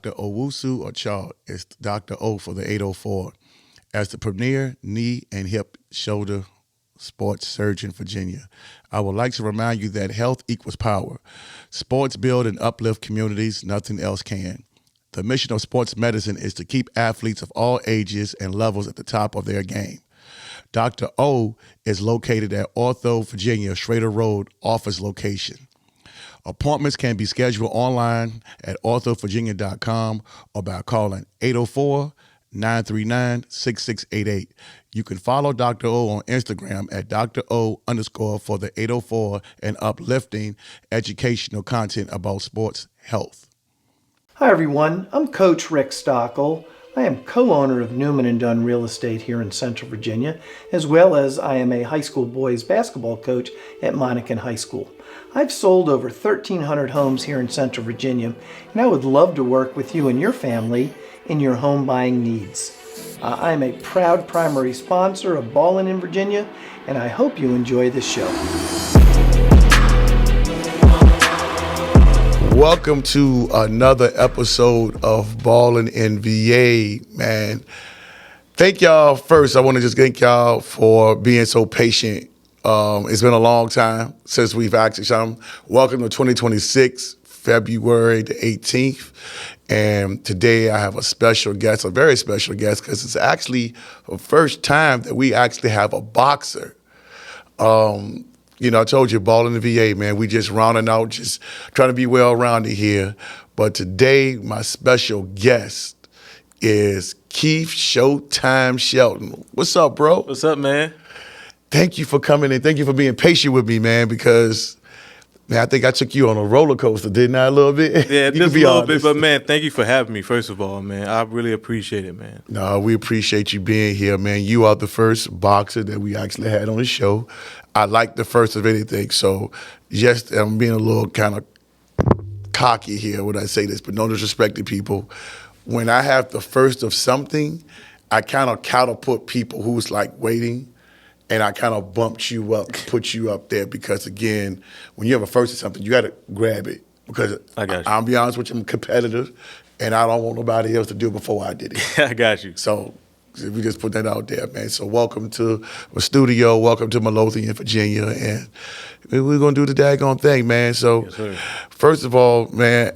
Dr. Owusu Ochoa. It's Dr. O for the 804. As the premier knee and hip shoulder sports surgeon in Virginia, I would like to remind you that health equals power. Sports build and uplift communities, nothing else can. The mission of sports medicine is to keep athletes of all ages and levels at the top of their game. Dr. O is located at Ortho, Virginia, Schrader Road office location. Appointments can be scheduled online at orthovirginia.com or by calling 804-939-6688. You can follow Dr. O on Instagram at Dr. O _ for the 804 and uplifting educational content about sports health. Hi everyone, I'm Coach Rick Stockel. I am co-owner of Newman & Dunn Real Estate here in Central Virginia, as well as I am a high school boys basketball coach at Monacan High School. I've sold over 1,300 homes here in Central Virginia, and I would love to work with you and your family in your home buying needs. I am a proud primary sponsor of Ballin in Virginia, and I hope you enjoy this show. Welcome to another episode of BallinVA, man. Thank y'all first. I want to just thank y'all for being so patient. It's been a long time since we've actually come. Welcome to 2026, February the 18th. And today I have a special guest, a very special guest, because it's actually the first time that we actually have a boxer. You know, I told you, BallinVA, man, we just rounding out, just trying to be well-rounded here. But today, my special guest is Keith Showtime Shelton. What's up, bro? What's up, man? Thank you for coming in. Thank you for being patient with me, man, because, man, I think I took you on a roller coaster, didn't I, a little bit? Yeah, just a little bit. But, man, thank you for having me, first of all, man. I really appreciate it, man. No, we appreciate you being here, man. You are the first boxer that we actually had on the show. I like the first of anything, so just I'm being a little kind of cocky here when I say this, but no disrespect to people. When I have the first of something, I kind of catapult people who's like waiting, and I kind of bumped you up, put you up there because, again, when you have a first of something, you got to grab it because I'll be honest with you, I'm competitive, and I don't want nobody else to do it before I did it. I got you. So we just put that out there, man. So welcome to the studio. Welcome to Midlothian, Virginia. And we're going to do the daggone thing, man. So yes, first of all, man,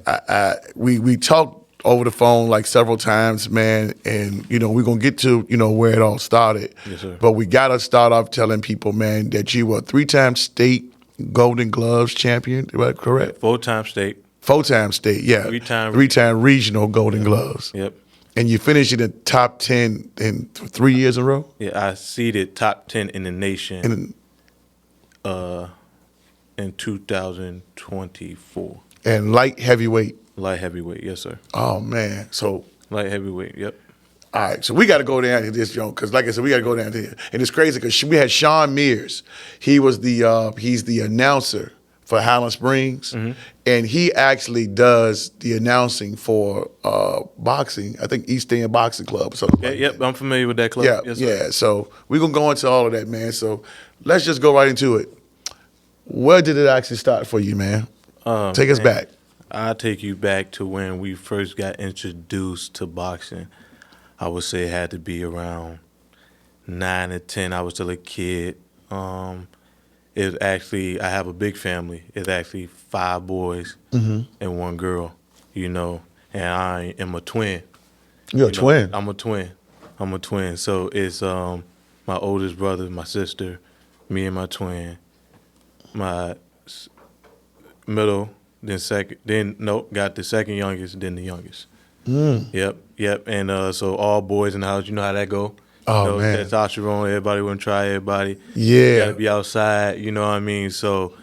we talked over the phone like several times, man. And, you know, we're going to get to, you know, where it all started. Yes, sir. But we got to start off telling people, man, that you were a 3-time state Golden Gloves champion, right? Correct? 4-time state. 4-time state, yeah. 3-time regional Golden Gloves. Yep. And you finished in the top 10 in 3 years in a row? Yeah, I seeded top 10 in the nation in 2024. And light heavyweight? Light heavyweight, yes, sir. Oh, man. So light heavyweight, yep. All right, so we got to go down to this, Joe, because like I said, we got to go down to here. And it's crazy because we had Sean Mears. He was he's the announcer for Highland Springs, and he actually does the announcing for boxing. I think East End Boxing Club or something. Yeah, like yep, that. I'm familiar with that club. Yeah, yes, sir. yeah. So we're gonna go into all of that, man. So let's just go right into it. Where did it actually start for you, man? Take us back. I'll take you back to when we first got introduced to boxing. I would say it had to be around 9 or 10. I was still a kid. It actually, I have a big family. It's actually 5 boys and 1 girl, you know, and I am a twin. You're a twin? I'm a twin. So it's my oldest brother, my sister, me and my twin, my middle, got the second youngest, then the youngest. Yep. And so all boys in the house, you know how that go. Oh, man. Testosterone, everybody want to try everybody. Yeah. You got to be outside, you know what I mean? So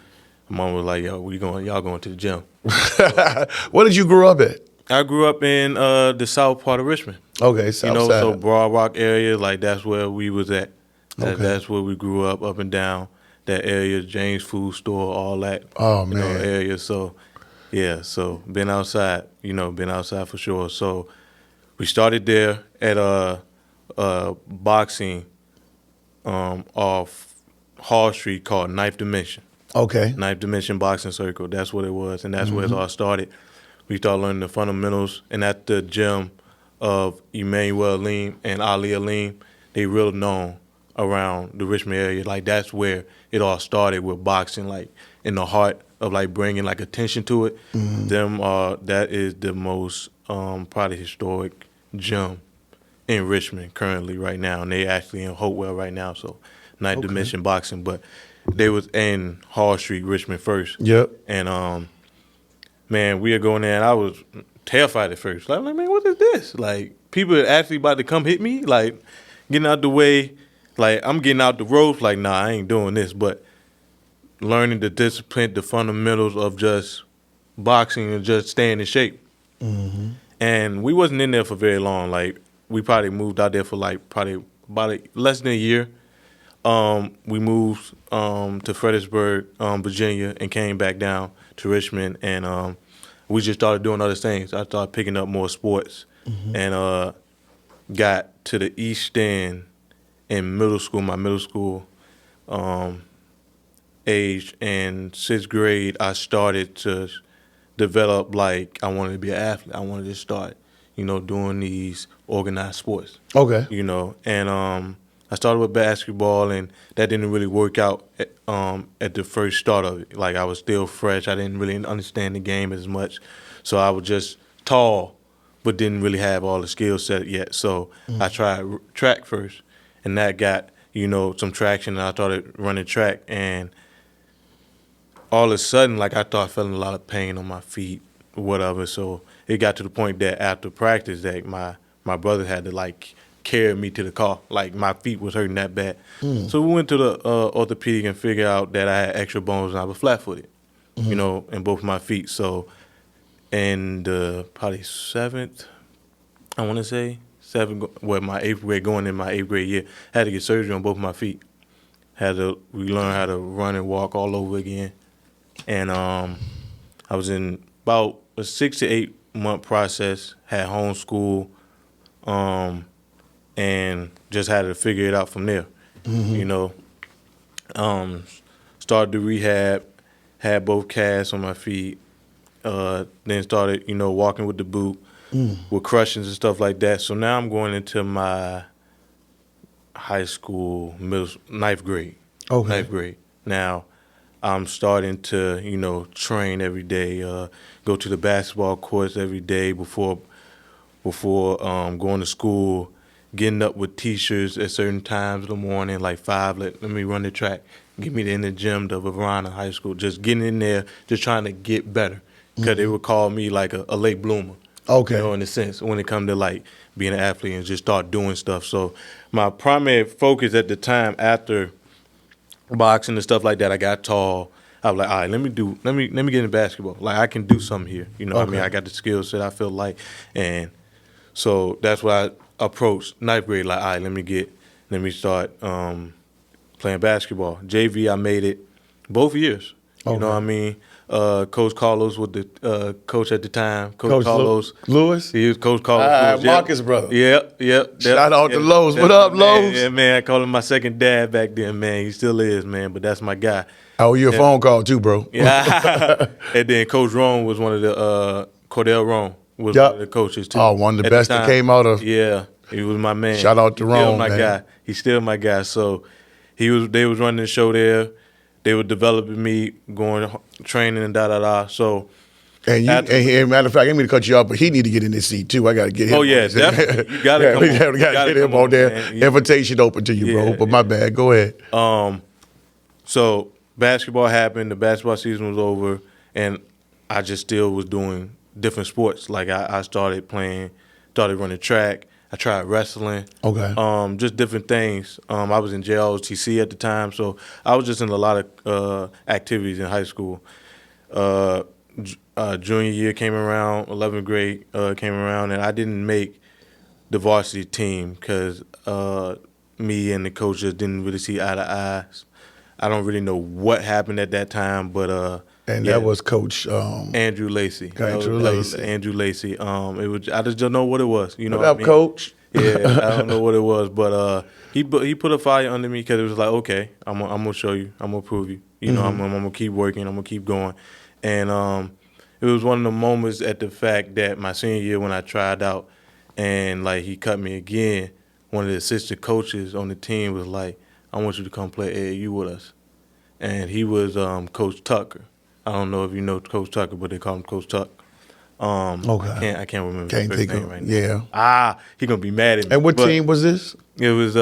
my mom was like, yo, y'all going to the gym. Where did you grow up at? I grew up in the south part of Richmond. Okay, Southside. You know, so Broad Rock area, like that's where we was at. Okay. That's where we grew up and down that area, James Food Store, all that. Oh, man. Area. So, yeah, so been outside for sure. So we started there at boxing off Hall Street called Ninth Dimension. Okay. Ninth Dimension Boxing Circle. That's what it was, and that's where it all started. we started learning the fundamentals. And at the gym of Emmanuel Alim and Ali Alim, they real known around the Richmond area. Like, that's where it all started with boxing, like, in the heart of, like, bringing, like, attention to it. That is the most probably historic gym in Richmond currently right now. And they actually in Hopewell right now, so not to mention boxing. But they was in Hall Street, Richmond first. Yep. And, man, we are going there, and I was terrified at first. Like, man, what is this? Like, people are actually about to come hit me? Like, getting out the way. Like, I'm getting out the ropes. Like, nah, I ain't doing this. But learning the discipline, the fundamentals of just boxing and just staying in shape. And we wasn't in there for very long. Like, we probably moved out there for, like, probably about less than a year. We moved to Fredericksburg, Virginia, and came back down to Richmond. And we just started doing other things. I started picking up more sports and got to the East End in middle school, my middle school age. In 6th grade, I started to develop, like, I wanted to be an athlete. I wanted to start, doing these organized sports. Okay. And I started with basketball, and that didn't really work out at the first start of it. Like, I was still fresh. I didn't really understand the game as much. So I was just tall, but didn't really have all the skill set yet. So I tried track first, and that got, some traction, and I started running track. And all of a sudden, like, I started feeling a lot of pain on my feet, whatever. So it got to the point that after practice, that my brother had to, like, carry me to the car. Like, my feet was hurting that bad. So we went to the orthopedic and figured out that I had extra bones and I was flat-footed, in both my feet. So in the probably 7th, I want to say, my 8th grade, going in my 8th grade year, had to get surgery on both my feet. We learned how to run and walk all over again. And I was in about a 6 to 8 month process, had homeschool, and just had to figure it out from there. Started the rehab, had both casts on my feet, then started, walking with the boot, with crushings and stuff like that. So now I'm going into my high school, 9th grade. Okay. 9th grade. Now I'm starting to, train every day, go to the basketball courts every day before going to school, getting up with T-shirts at certain times in the morning, like 5, let me run the track, get me in the gym to Varana High School, just getting in there, just trying to get better, because they would call me like a late bloomer. Okay. In a sense, when it comes to, like, being an athlete and just start doing stuff. So my primary focus at the time, after boxing and stuff like that, I got tall. I was like, all right, let me get into basketball. Like, I can do something here. I mean, I got the skill set, I feel like. And so that's why I approached 9th grade, like, all right, let me start playing basketball. JV, I made it both years. You know what I mean? Coach Carlos was the coach at the time. Coach Carlos. Lewis? He was Coach Carlos. Lewis. Marcus' brother. Yep. Shout out to Lowe's. What up, Lowe's? Yeah, man. I called him my second dad back then, man. He still is, man, but that's my guy. I owe you a phone call too, bro. Yeah. And then Coach Rome was one of the, Cordell Rome was one of the coaches too. Oh, one of the best that came out of. Yeah, he was my man. Shout out to Rome, man. Guy. He's still my guy. So they was running the show there. They were developing me, going training and da. So, and matter of fact, I didn't mean to cut you off, but he need to get in this seat too. I got to get him. Oh yeah, definitely. You got to come. We got to get him on there. Man. Invitation open to you, bro. But my bad. Go ahead. So basketball happened. The basketball season was over, and I just still was doing different sports. Like, I started running track. I tried wrestling. Okay. Just different things. I was in JLTC at the time, so I was just in a lot of activities in high school. Junior year came around, 11th grade came around, and I didn't make the varsity team because me and the coach just didn't really see eye to eye. I don't really know what happened at that time, but that was Coach Andrew Lacey. Andrew Lacey. Andrew Lacey. It was. I just don't know what it was. You know what up, Coach? Yeah, I don't know what it was, but he put a fire under me because it was like, okay, I'm gonna show you, I'm gonna prove you. I'm gonna keep working, I'm gonna keep going, and it was one of the moments at the fact that my senior year when I tried out and like he cut me again, one of the assistant coaches on the team was like, I want you to come play AAU with us. And he was Coach Tucker. I don't know if you know Coach Tucker, but they call him Coach Tuck. Okay. I can't remember Can't his think first name of right now. yeah. He gonna be mad at me. And what But team was this? It was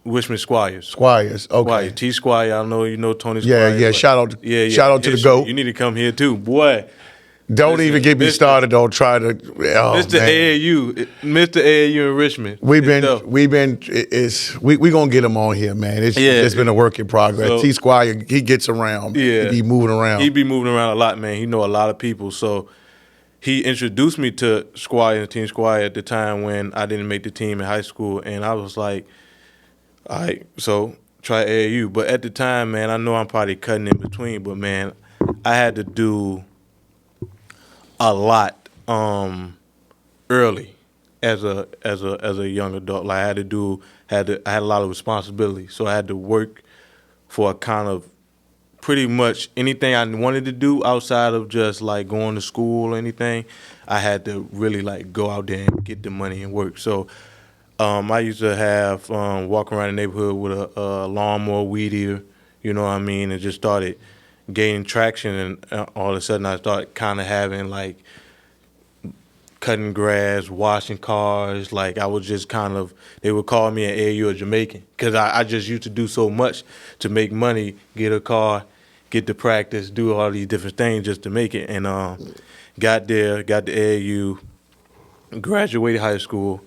Richmond Squires. Squires. Okay. Squire, T. Squire. I don't know you know Tony Yeah, Squire. yeah. but- Shout out to shout out to the History. GOAT. You need to come here too, boy. Don't even get me Mr. started. Don't try to. Oh, Mr. man. AAU, Mr. AAU in Richmond. We've been Itself. we gonna get him on here, man. It's been a work in progress. So- T Squire, he gets around. Man. Yeah. He be moving around. He be moving around a lot, man. He know a lot of people. So he introduced me to Squire and Team Squire at the time when I didn't make the team in high school, and I was like, all right, so try AAU. But at the time, man, I know I'm probably cutting in between, but man, I had to do a lot early as a young adult. Like I had a lot of responsibility, so I had to work for a kind of pretty much anything I wanted to do outside of just like going to school or anything. I had to really like go out there and get the money and work. So I used to have walk around the neighborhood with a lawnmower, weed eater, you know what I mean, and just started gaining traction. And all of a sudden, I started kind of having like cutting grass, washing cars. Like I was just kind of, they would call me an AAU a Jamaican because I just used to do so much to make money, get a car, get to practice, do all these different things just to make it. And got there, got to AAU, graduated high school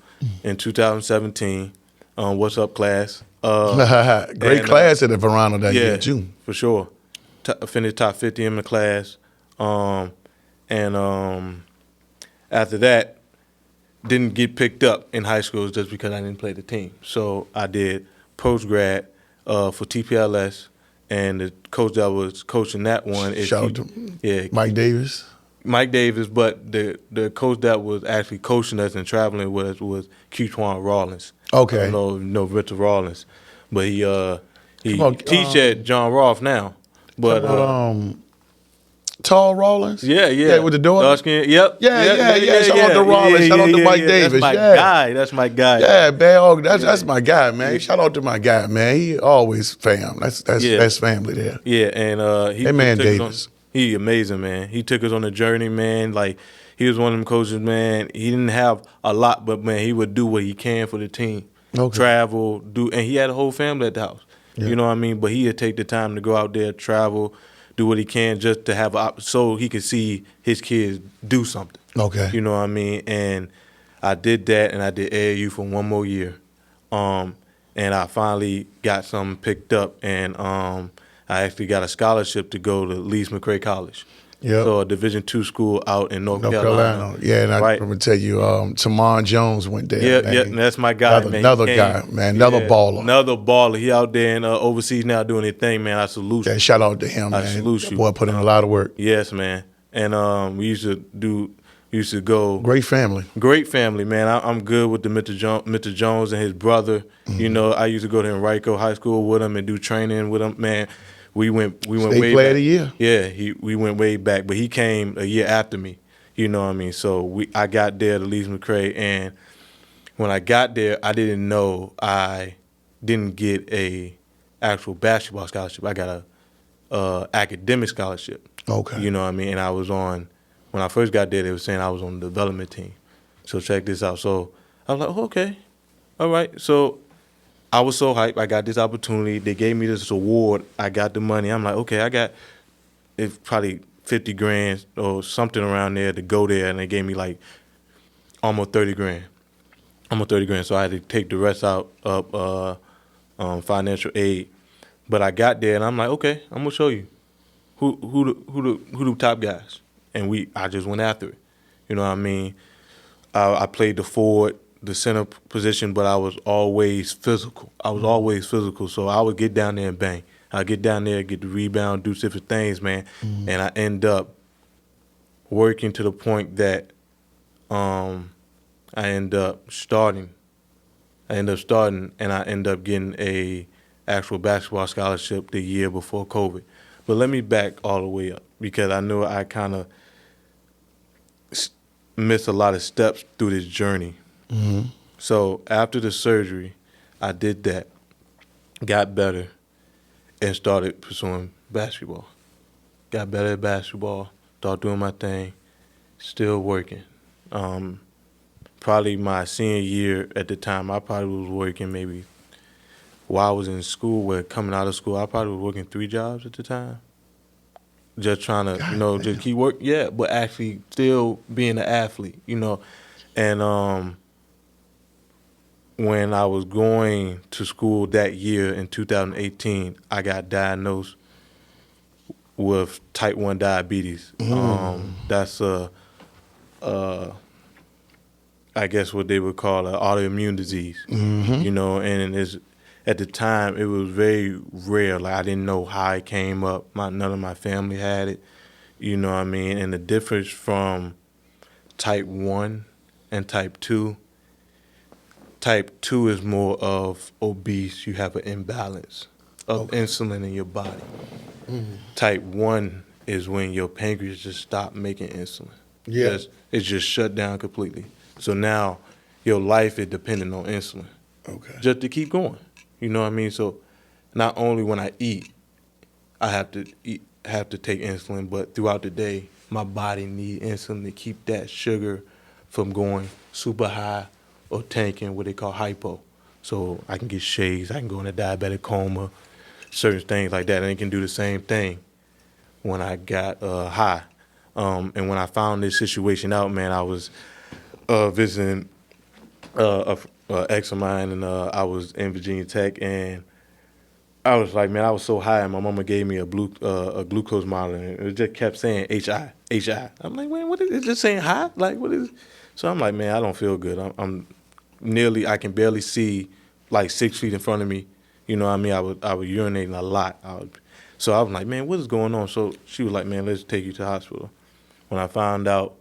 in 2017. What's up, class? Great class at the Verano that year too. For sure. Finished top 50 in the class. After that, didn't get picked up in high school just because I didn't play the team. So I did post-grad for TPLS, and the coach that was coaching that one is Shout out to Mike Davis. Mike Davis, but the coach that was actually coaching us and traveling with us was Q-Twan Rawlins. Okay. I don't know Richard Rawlins, but he teach at John Rolfe now. But Tall Rollins? Yeah, with the door? Dark skin, yep. Yeah. Shout out to Rollins. Shout out to Mike Davis. That's my guy. Yeah, man. That's my guy, man. Shout out to my guy, man. He always fam. That's family there. Yeah, and he man took us Davis. He amazing, man. He took us on a journey, man. Like he was one of them coaches, man. He didn't have a lot, but man, he would do what he can for the team. Okay. Travel, and he had a whole family at the house. Yeah. You know what I mean? But he'd take the time to go out there, travel, do what he can just to have so he could see his kids do something. Okay. You know what I mean? And I did that, and I did AAU for one more year. And I finally got something picked up, and I actually got a scholarship to go to Lees McRae College. Yep. So a Division II school out in North Carolina. Yeah, and I'm going to tell you, Tamon Jones went there. Yeah, that's my guy, man. Another guy, man. Another baller. Another baller. He out there and overseas now doing his thing, man. I salute you. Yeah, shout out to him, man. I salute you. Boy put in a lot of work. Yes, man. And we used to go. Great family. Great family, man. I'm good with the Mr. Jones and his brother. Mm-hmm. You know, I used to go to Henrico High School with him and do training with him, man. We went State way player back. of the year. Yeah, we went way back, but he came a year after me. You know what I mean? So I got there to Lees McRae, and when I got there, I didn't know I didn't get a actual basketball scholarship. I got a academic scholarship. Okay. You know what I mean? And I was on, when I first got there, they were saying I was on the development team. So check this out. So I was like, oh, okay, all right. So I was so hyped. I got this opportunity. They gave me this award. I got the money. I'm like, okay, I got it's probably 50 grand or something around there to go there, and they gave me like almost 30 grand. So I had to take the rest out of financial aid. But I got there, and I'm like, okay, I'm gonna show you who the top guys, and I just went after it. You know what I mean? I played the forward, the center position, but I was always physical. So I would get down there and bang. I'd get down there, get the rebound, do different things, man. Mm-hmm. And I end up working to the point that I end up starting, and I end up getting a actual basketball scholarship the year before COVID. But let me back all the way up, because I know I kind of missed a lot of steps through this journey. So after the surgery, I did that, got better, and started pursuing basketball. Got better at basketball, started doing my thing, still working. Probably my senior year at the time, I probably was working maybe while I was in school, coming out of school, I probably was working 3 jobs at the time. Just trying to, just keep work. Yeah, but actually still being an athlete, And when I was going to school that year in 2018, I got diagnosed with type 1 diabetes. That's I guess what they would call an autoimmune disease. And at the time it was very rare. Like I didn't know how it came up. None of my family had it. You know what I mean? And the difference from type 1 and type 2. Type 2 is more of obese. You have an imbalance of insulin in your body. Type 1 is when your pancreas just stopped making insulin. Yeah. It's just shut down completely. So now your life is dependent on insulin. Okay. Just to keep going. You know what I mean? So not only when I eat, I have to take insulin, but throughout the day, my body needs insulin to keep that sugar from going super high or tanking, what they call hypo. So I can get shakes, I can go in a diabetic coma, certain things like that. And it can do the same thing when I got high. And when I found this situation out, man, I was visiting a ex of mine, and I was in Virginia Tech, and I was like, man, I was so high, and my mama gave me a glucose monitor, and it just kept saying HI, HI. I'm like, man, what is it? Just saying high? Like, what is it? So I'm like, man, I don't feel good. I'm I can barely see like 6 feet in front of me. You know what I mean? I was urinating a lot. So I was like, man, what is going on? So she was like, man, let's take you to the hospital. When I found out,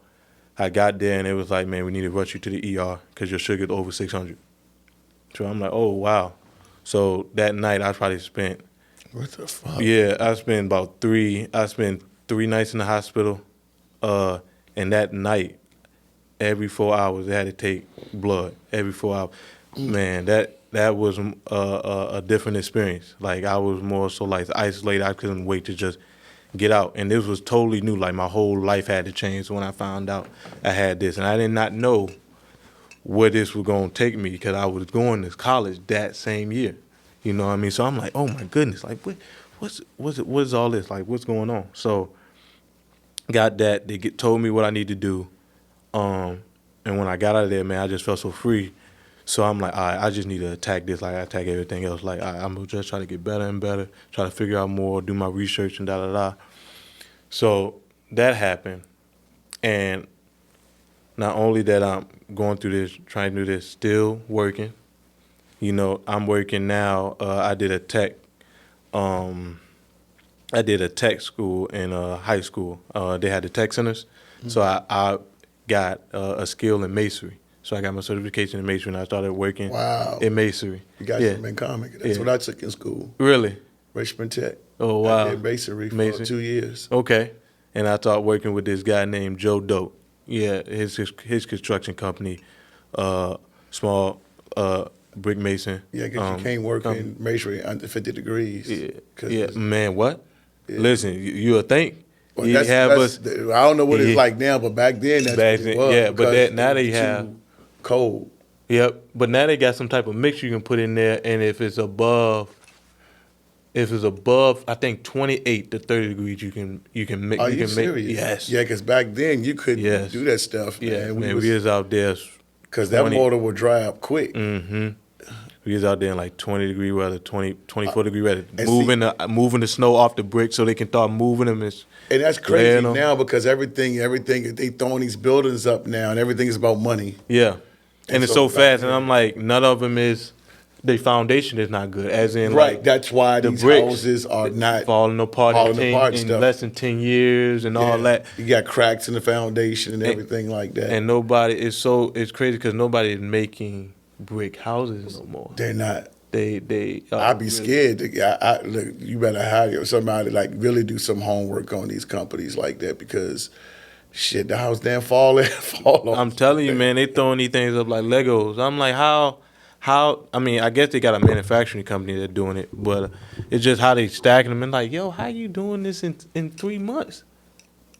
I got there, and it was like, man, we need to rush you to the ER because your sugar's over 600. So I'm like, oh, wow. So that night, I probably spent. What the fuck? Yeah, I spent 3 nights in the hospital. And that night, every 4 hours, they had to take blood. Every 4 hours. Man, that was a different experience. Like, I was more so like isolated. I couldn't wait to just get out. And this was totally new. Like, my whole life had to change when I found out I had this. And I did not know where this was going to take me because I was going to college that same year. You know what I mean? So I'm like, oh, my goodness. Like, what is all this? Like, what's going on? So got that. They told me what I need to do. And when I got out of there, man, I just felt so free. So I'm like, all right, I just need to attack this like I attack everything else. Like, I'm going to just try to get better and better, try to figure out more, do my research and da-da-da. So that happened. And not only that I'm going through this, trying to do this, still working. You know, I'm working now. I did a tech school in high school. They had the tech centers. Mm-hmm. So I got a skill in masonry. So I got my certification in masonry, and I started working in masonry. You got something in common. That's what I took in school. Really? Richmond Tech. Oh, wow. I did masonry for 2 years. Okay. And I started working with this guy named Joe Dope. Yeah, his construction company, small brick mason. Yeah, because you can't work in masonry under 50 degrees. Yeah, man, what? Yeah. Listen, you'll think. Well, I don't know what it's like now, but back then that's what it was. Yeah, but now they have cold. Yep, but now they got some type of mixture you can put in there, and if it's above, I think 28 to 30 degrees, you can make. Are you serious? Yes. Yeah, because back then you couldn't do that stuff. Man. Yeah, we was out there. Because that motor would dry up quick. Mm-hmm. We was out there in like 20 degree weather, 24 degree weather, moving the snow off the bricks so they can start moving them. And that's crazy now because everything they throwing these buildings up now, and everything is about money. Yeah, and it's so fast, and I'm like, none of them is. The foundation is not good, as in right. That's why these houses are not falling apart in less than 10 years and all that. You got cracks in the foundation and everything like that. And it's crazy because nobody is making brick houses no more. They're not. I'd be scared. Look, you better hire somebody like really do some homework on these companies like that because shit, the house damn fall fall off. I'm telling you, man, they throwing these things up like Legos. I'm like, how? I mean, I guess they got a manufacturing company that's doing it, but it's just how they stacking them. And like, yo, how you doing this in 3 months?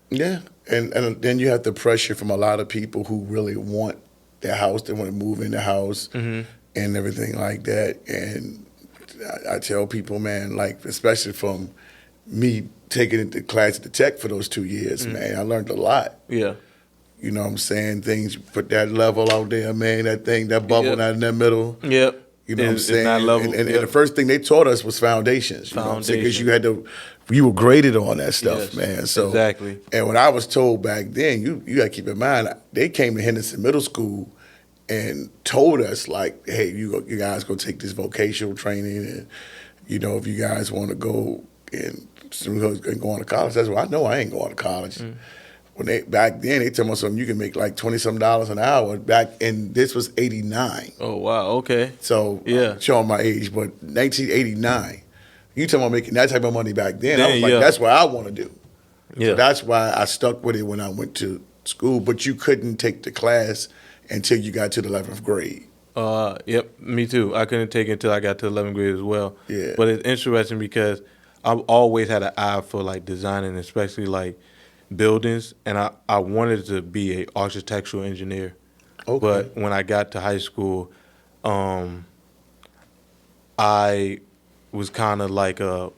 Yeah, and then you have the pressure from a lot of people who really want their house. They want to move in the house and everything like that. And I tell people, man, like, especially from me taking it to class at the tech for those 2 years, man, I learned a lot. Yeah. You know what I'm saying? Things, you put that level out there, man, that thing, that bubble out in that middle. Yep. You know what I'm It's saying? not level. And the first thing they taught us was foundations. You know what I'm saying? Because you were graded on that stuff, Yes, man. So exactly. And what I was told back then, you got to keep in mind, they came to Henderson Middle School and told us, like, hey, you guys go take this vocational training, and you know, if you guys want to go and go on to college, that's what I know. I ain't going to college. When back then they told me something, you can make like $20-some an hour and this was '89. Oh wow, okay. So Yeah. showing my age, but 1989, you talking about making that type of money back then? I was like, yeah. that's what I want to do. Yeah. So that's why I stuck with it when I went to school. But you couldn't take the class until you got to the 11th grade. Yep, me too. I couldn't take it until I got to 11th grade as well. Yeah. But it's interesting because I've always had an eye for like designing, especially like buildings, and I wanted to be a architectural engineer. Okay. But when I got to high school, I was kind of like a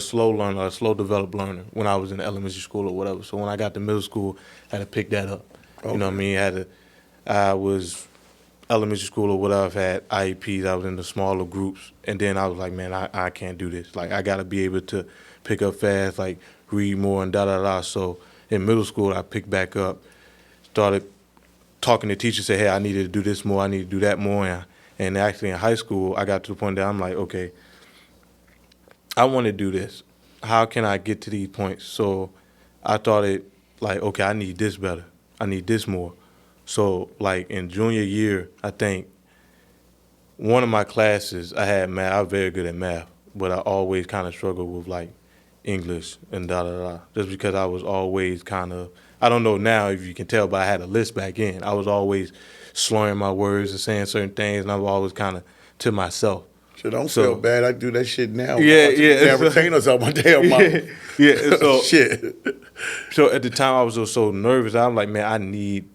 slow learner, a slow developed learner when I was in elementary school or whatever. So when I got to middle school, I had to pick that up. Okay. You know what I mean? I was elementary school or whatever, I had IEPs, I was in the smaller groups, and then I was like, man, I can't do this. Like, I got to be able to pick up fast, like, read more and da-da-da. So in middle school, I picked back up, started talking to teachers, say, hey, I needed to do this more, I need to do that more. And actually in high school, I got to the point that I'm like, okay, I want to do this. How can I get to these points? So I started like, okay, I need this better. I need this more. So like in junior year, I think one of my classes, I had math. I was very good at math, but I always kind of struggled with like English and da-da-da. Just because I was always kind of, I don't know now if you can tell, but I had a list back in. I was always slurring my words and saying certain things, and I was always kind of to myself. So don't feel bad. I do that shit now. Yeah. Damn retainers out my damn mouth. Yeah. So shit. So at the time I was just so nervous. I'm like, man, I need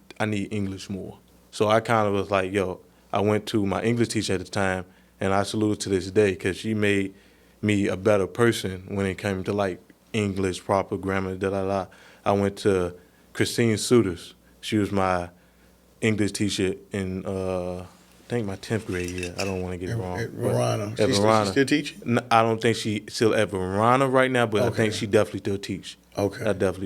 English more. So I kind of was like, yo, I went to my English teacher at the time, and I salute her to this day because she made me a better person when it came to like English, proper grammar, da-da-da. I went to Christine Suiters. She was my English teacher in, I think my 10th grade year. I don't want to get it wrong. At Verona. At Verona. She still teaching? I don't think she still at Verona right now, but I think she definitely still teach. Okay.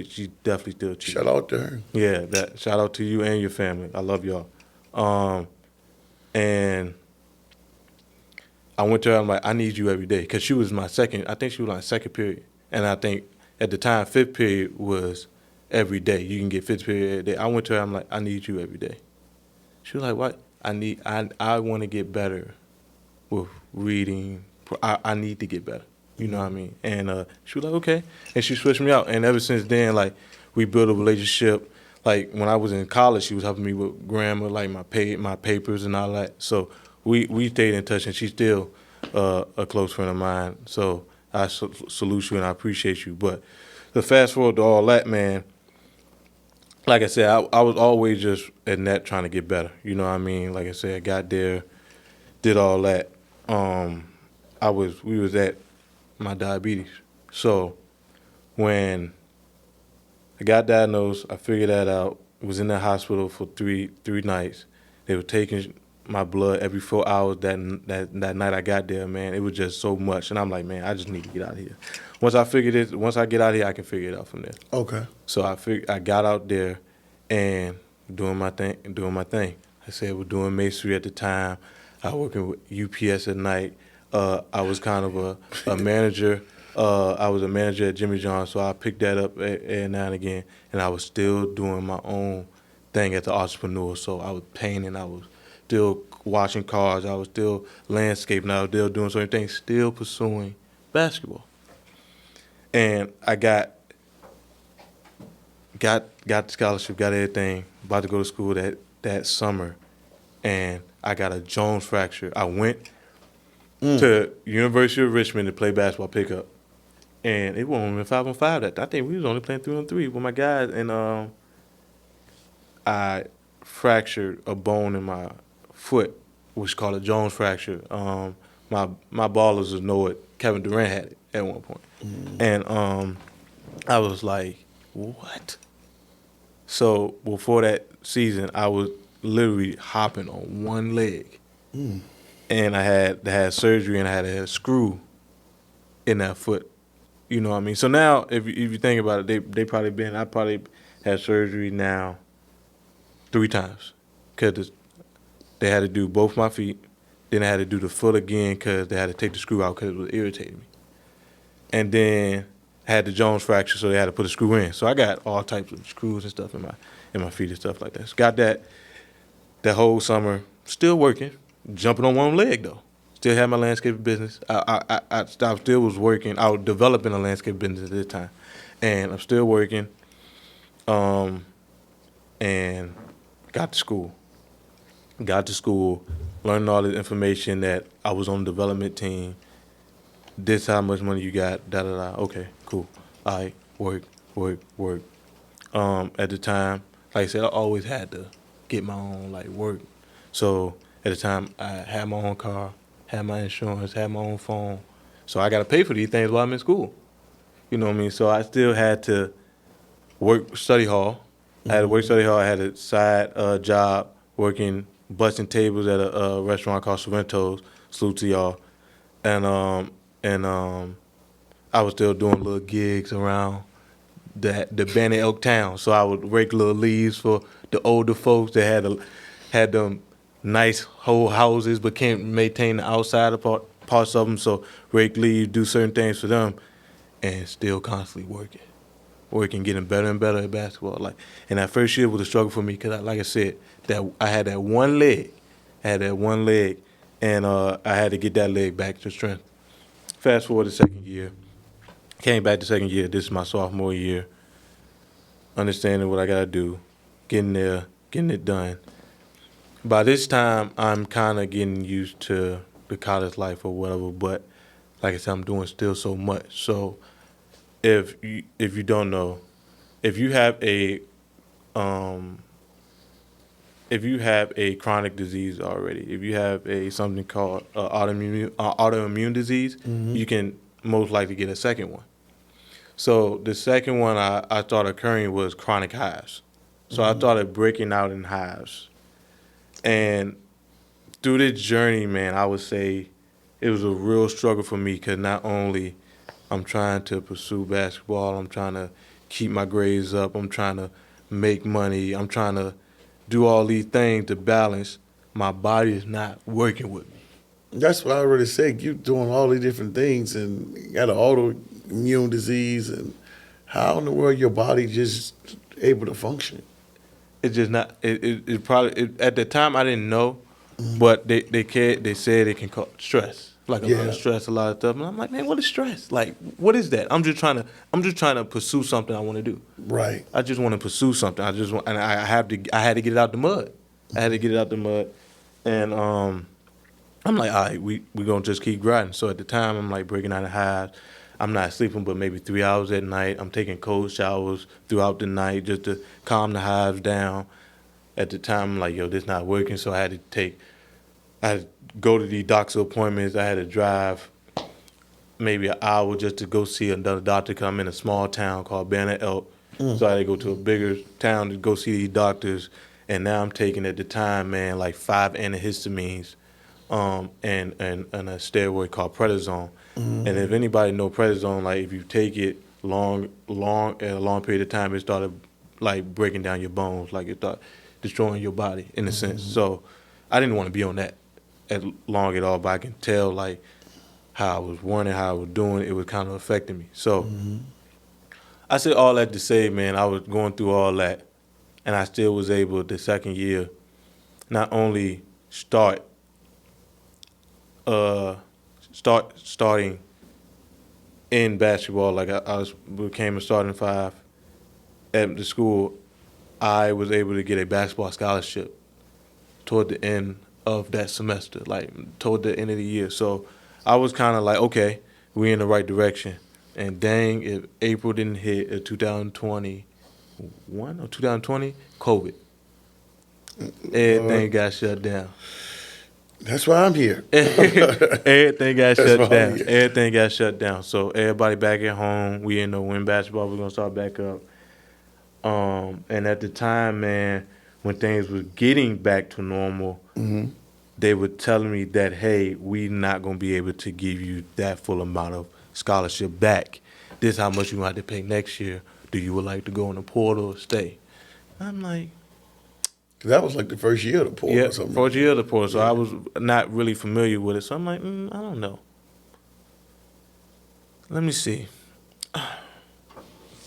She definitely still teach. Shout out to her. Yeah, shout out to you and your family. I love y'all. And I went to her, I'm like, I need you every day. Because she was my I think she was my second period. And I think at the time, fifth period was every day. You can get fifth period every day. I went to her, I'm like, I need you every day. She was like, what? I want to get better with reading. I need to get better. You know what I mean? And she was like, okay. And she switched me out. And ever since then, like, we built a relationship. Like, when I was in college, she was helping me with grammar, like my papers and all that. So we stayed in touch, and she's still a close friend of mine. So I salute you, and I appreciate you. But to fast forward to all that, man, like I said, I was always just at net trying to get better. You know what I mean? Like I said, I got there, did all that. We was at my diabetes. So when I got diagnosed, I figured that out. Was in the hospital for three nights. They were taking my blood every 4 hours. That night I got there, man, it was just so much. And I'm like, man, I just need to get out of here. Once I get out of here, I can figure it out from there. Okay. So I got out there and doing my thing. I said we're doing masonry at the time. I was working with UPS at night. I was kind of a manager. I was a manager at Jimmy John's, so I picked that up every now and again. And I was still doing my own thing as an entrepreneur. So I was painting. I was still washing cars. I was still landscaping. I was still doing certain things, still pursuing basketball. And I got got the scholarship, got everything, about to go to school that summer, and I got a Jones fracture. I went to University of Richmond to play basketball pickup, and it wasn't even 5-on-5 that. I think we was only playing 3-on-3 with my guys, and I fractured a bone in my foot, which is called a Jones fracture. My ballers would know it. Kevin Durant had it at one point. And I was like, what? So before that season, I was literally hopping on one leg. And I had surgery, and I had a screw in that foot. You know what I mean? So now, if you think about it, I probably had surgery now 3 times, because they had to do both my feet. Then I had to do the foot again because they had to take the screw out because it was irritating me. And then I had the Jones fracture, so they had to put a screw in. So I got all types of screws and stuff in my feet and stuff like that. So got that whole summer, still working, jumping on one leg though. Still had my landscaping business. I still was working. I was developing a landscape business at this time, and I'm still working. And got to school. Learning all the information that I was on the development team. This how much money you got, da-da-da. Okay, cool. All right, work. At the time, like I said, I always had to get my own, work. So at the time, I had my own car, had my insurance, had my own phone. So I got to pay for these things while I'm in school. You know what I mean? So I still had to work study hall. I had to work study hall. I had a side job working, busting tables at a restaurant called Sorrento's. Salute to y'all. And I was still doing little gigs around the Banner Elk Town. So I would rake little leaves for the older folks that had them nice whole houses but can't maintain the outside parts of them. So rake leaves, do certain things for them, and still constantly working, getting better and better at basketball. And that first year was a struggle for me because, like I said, that I had that one leg. And I had to get that leg back to strength. Fast forward to second year. Came back to second year. This is my sophomore year. Understanding what I got to do. Getting there, getting it done. By this time, I'm kind of getting used to the college life or whatever, but like I said, I'm doing still so much. So if you don't know, if you have a chronic disease already, if you have something called autoimmune disease, you can most likely get a second one. So the second one I thought occurring was chronic hives. So I started breaking out in hives. And through this journey, man, I would say it was a real struggle for me because not only I'm trying to pursue basketball, I'm trying to keep my grades up, I'm trying to make money, I'm trying to do all these things to balance. My body is not working with me. That's what I already said. You doing all these different things and you got an autoimmune disease, and how in the world your body just able to function? It's just not. It probably at the time I didn't know, but they said it can cause stress, like a lot of stress, a lot of stuff. And I'm like, man, what is stress? Like, what is that? I'm just trying to pursue something I want to do. Right. I just want to pursue something. And I had to get it out the mud. And I'm like, all right, we gonna just keep grinding. So at the time, I'm like breaking out of hives. I'm not sleeping but maybe 3 hours at night. I'm taking cold showers throughout the night just to calm the hives down. At the time, I'm like, yo, this not working. So I had to go to the doctor's appointments. I had to drive maybe an hour just to go see another doctor because I'm in a small town called Banner Elk. So I had to go to a bigger town to go see these doctors. And now I'm taking at the time, man, like 5 antihistamines and a steroid called prednisone. And if anybody know prednisone, like if you take it at a long period of time, it started like breaking down your bones, like it started destroying your body in a sense. So I didn't want to be on that long at all, but I can tell like how I was running, how I was doing, it was kind of affecting me. So I said all that to say, man, I was going through all that, and I still was able the second year not only starting in basketball, like I became a starting five, at the school, I was able to get a basketball scholarship toward the end of that semester, like toward the end of the year. So I was kind of like, okay, we're in the right direction. And dang, if April didn't hit 2021 or 2020, COVID. Everything got shut down. That's why I'm here. Everything got That's shut why I'm down. here. Everything got shut down. So everybody back at home. We didn't know when basketball was gonna start back up. And at the time, man, when things was getting back to normal, they were telling me that, hey, we not gonna be able to give you that full amount of scholarship back. This is how much you gonna have to pay next year. Do you would like to go in the portal or stay? I'm like, 'Cause that was like the first year of the portal yeah, or something. first year of the portal. So I was not really familiar with it. So I'm like, I don't know. Let me see. All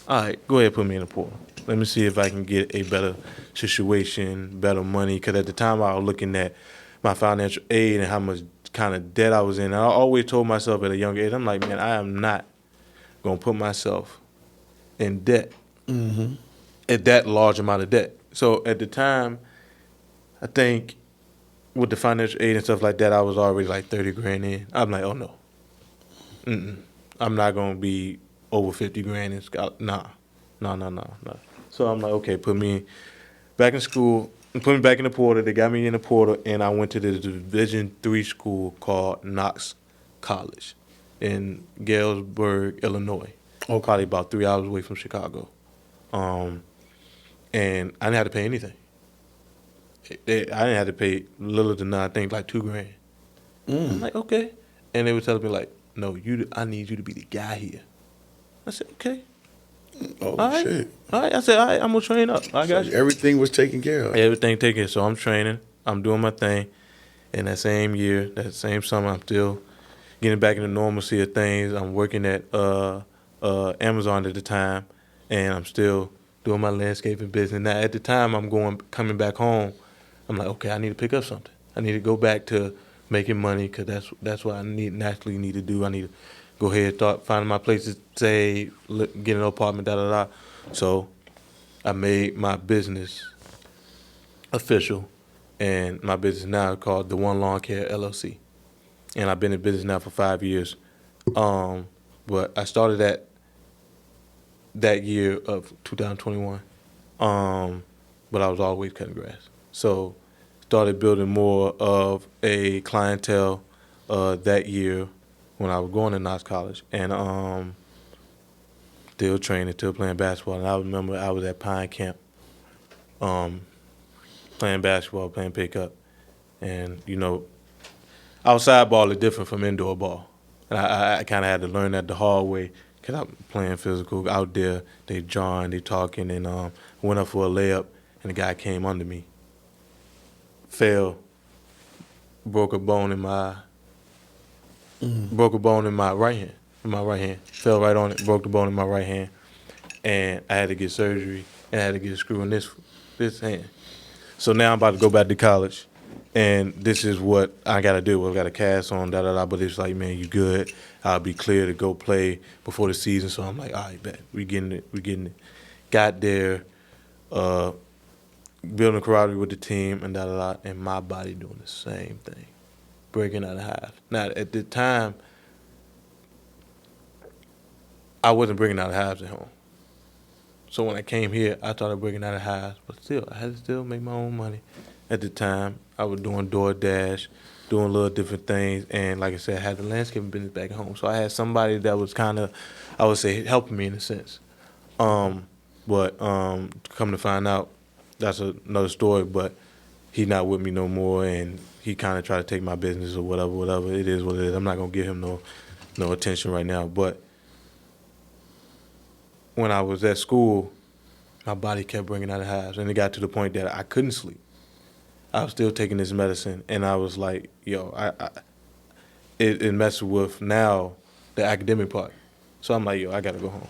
right, go ahead, put me in the portal. Let me see if I can get a better situation, better money. Because at the time I was looking at my financial aid and how much kind of debt I was in. And I always told myself at a young age, I'm like, man, I am not going to put myself in debt at that large amount of debt. So at the time, I think with the financial aid and stuff like that, I was already like 30 grand in. I'm like, oh no. I'm not going to be over 50 grand in scholarship. Nah. So I'm like, okay, put me back in school, put me back in the portal. They got me in the portal, and I went to the Division III school called Knox College in Galesburg, Illinois. Okay. Probably about 3 hours away from Chicago. And I didn't have to pay anything. I didn't have to pay little to none, I think like 2 grand. I'm like, okay. And they were telling me like, no, I need you to be the guy here. I said, okay. Oh, All right. shit. All right. I said, all right, I'm going to train up. I got So you. everything was taken care of. Everything taken. So I'm training. I'm doing my thing. And that same year, that same summer, I'm still getting back into normalcy of things. I'm working at Amazon at the time, and I'm still doing my landscaping business. Now, at the time, coming back home. I'm like, okay, I need to pick up something. I need to go back to making money because that's what I naturally need to do. I need to go ahead and start finding my places to stay, get an apartment, da. So I made my business official, and my business now is called the One Lawn Care LLC. And I've been in business now for 5 years. But I started that year of 2021. But I was always cutting grass. So started building more of a clientele that year when I was going to Knox College. And still training, still playing basketball. And I remember I was at Pine Camp playing basketball, playing pickup. And, outside ball is different from indoor ball. And I kind of had to learn that the hard way because I'm playing physical out there. They drawing, they talking, and went up for a layup, and the guy came under me. Fell, broke a bone in my right hand. Fell right on it, broke the bone in my right hand, and I had to get surgery and I had to get a screw in this hand. So now I'm about to go back to college, and this is what I got to do. I got a cast on, but it's like, man, you good. I'll be clear to go play before the season. So I'm like, all right, bet. We getting it. Got there, building camaraderie with the team, and and my body doing the same thing, breaking out of hives. Now, at the time, I wasn't breaking out of hives at home. So when I came here, I started breaking out of hives, but still, I had to still make my own money. At the time, I was doing DoorDash, doing little different things, and like I said, I had the landscaping business back at home. So I had somebody that was kind of, I would say, helping me in a sense. But come to find out, that's another story, but he's not with me no more, and he kind of tried to take my business or whatever. It is what it is. I'm not going to give him no attention right now. But when I was at school, my body kept bringing out of hives, and it got to the point that I couldn't sleep. I was still taking this medicine, and I was like, yo, it messes with now the academic part. So I'm like, yo, I got to go home.